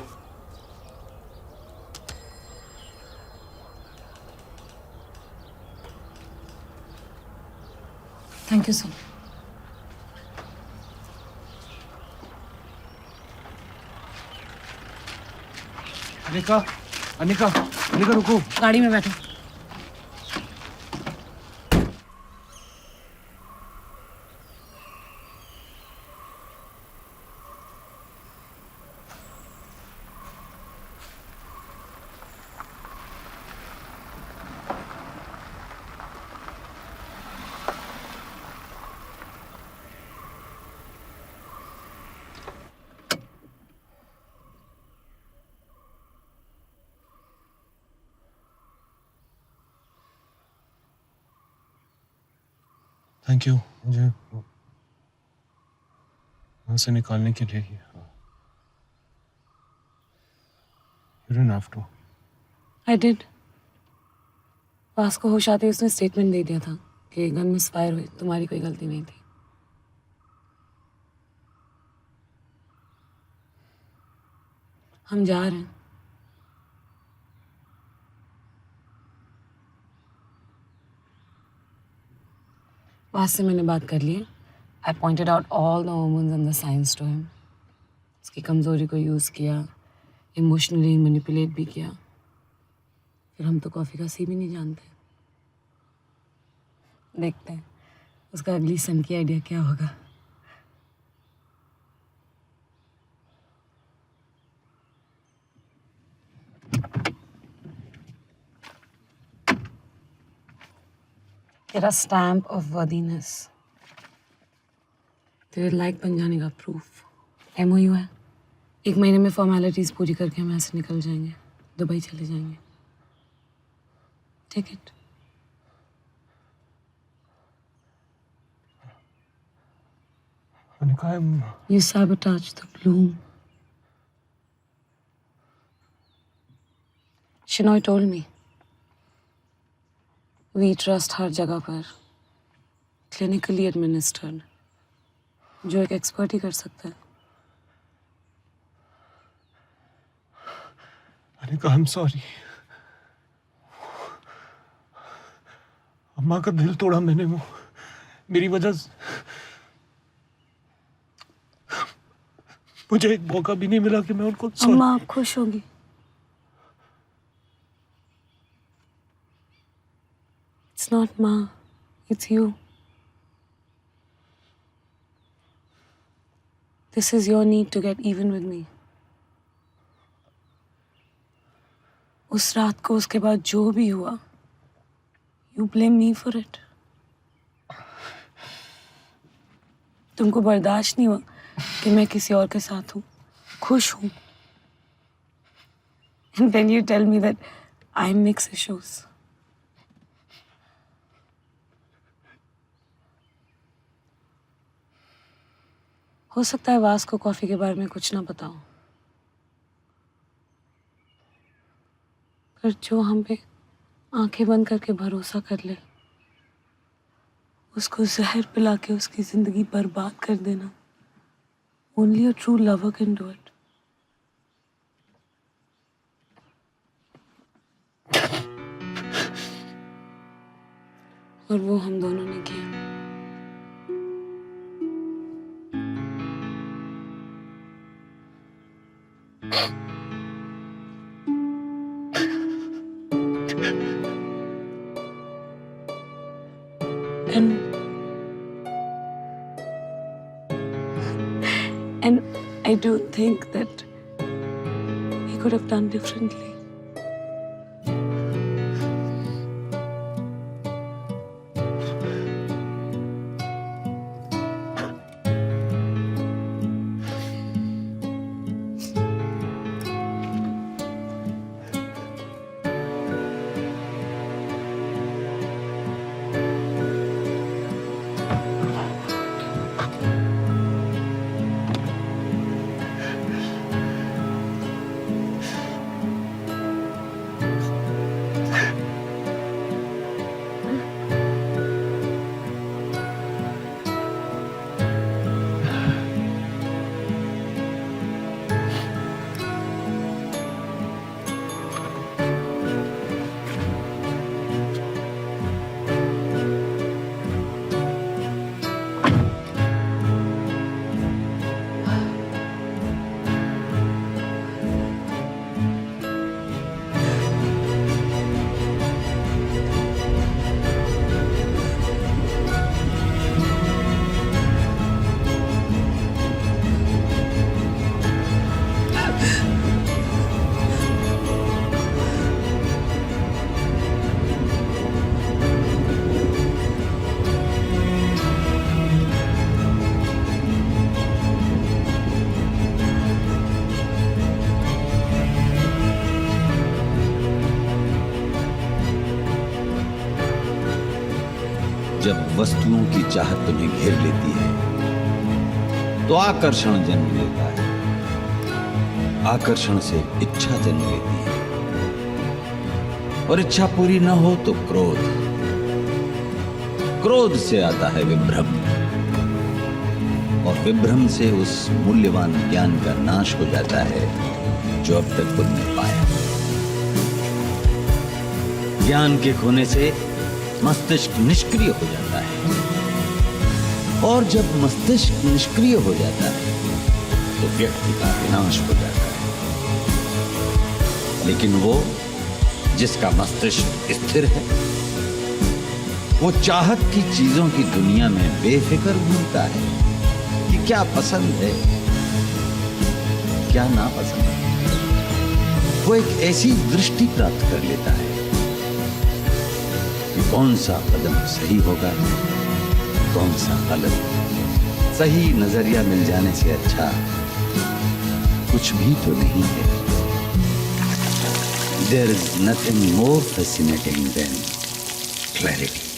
Thank you sir. Anika, Anika, Anika रुको। गाड़ी में बैठो। थैंक यू मुझे वहां से निकालने के लिए। You didn't have to. I did. पास को होश आते उसने स्टेटमेंट दे दिया था कि गन मिसफायर हुई, तुम्हारी कोई गलती नहीं थी। हम जा रहे हैं। पास से मैंने बात कर ली है, I pointed out all the hormones and the signs to him. उसकी कमजोरी को यूज किया, इमोशनली मैनिपुलेट भी किया। फिर हम तो कॉफी का सी भी नहीं जानते। देखते हैं उसका अगली सन की आइडिया क्या होगा। तेरा स्टैम्प ऑफ वर्दीनेस, तेरे लाइक बन जाने का प्रूफ MOU है। 1 महीने में फॉर्मेलिटीज पूरी करके हम ऐसे निकल जाएंगे, दुबई चले जाएंगे। Take it. You sabotaged the bloom. Shinoy told me. We trust हर जगह पर, clinically administered, जो एक एक्सपर्ट ही कर सकता है। Anika, I'm sorry. अम्मा का दिल तोड़ा मैंने, वो मेरी वजह से। मुझे एक मौका भी नहीं मिला कि मैं उनको अम्मा आप खुश होगी। It's not Ma, it's you. This is your need to get even with me. उस रात को, उसके बाद जो भी हुआ, you blame me for it. तुमको बर्दाश्त नहीं हुआ कि मैं किसी और के साथ हूँ, खुश हूँ। And then you tell me that I mix issues. हो सकता है वास को कॉफी के बारे में कुछ ना पता हो, पर जो हम पे आंखें बंद करके भरोसा कर ले, उसको जहर पिला के उसकी जिंदगी बर्बाद कर देना, only a true lover can do it. और वो हम दोनों ने किया। And I do think that he could have done differently. जब वस्तुओं की चाहत तुम्हें घेर लेती है तो आकर्षण जन्म लेता है, आकर्षण से इच्छा जन्म लेती है, और इच्छा पूरी न हो तो क्रोध, क्रोध से आता है विभ्रम, और विभ्रम से उस मूल्यवान ज्ञान का नाश हो जाता है जो अब तक तुमने पाया। ज्ञान के खोने से मस्तिष्क निष्क्रिय हो जाता है और जब मस्तिष्क निष्क्रिय हो जाता है तो व्यक्ति का विनाश हो जाता है। लेकिन वो जिसका मस्तिष्क स्थिर है, वो चाहत की चीजों की दुनिया में बेफिक्र घूमता है कि क्या पसंद है, क्या नापसंद है। वो एक ऐसी दृष्टि प्राप्त कर लेता है कि कौन सा कदम सही होगा, कौन सा गलत। सही नजरिया मिल जाने से अच्छा कुछ भी तो नहीं है। There is nothing more fascinating than clarity.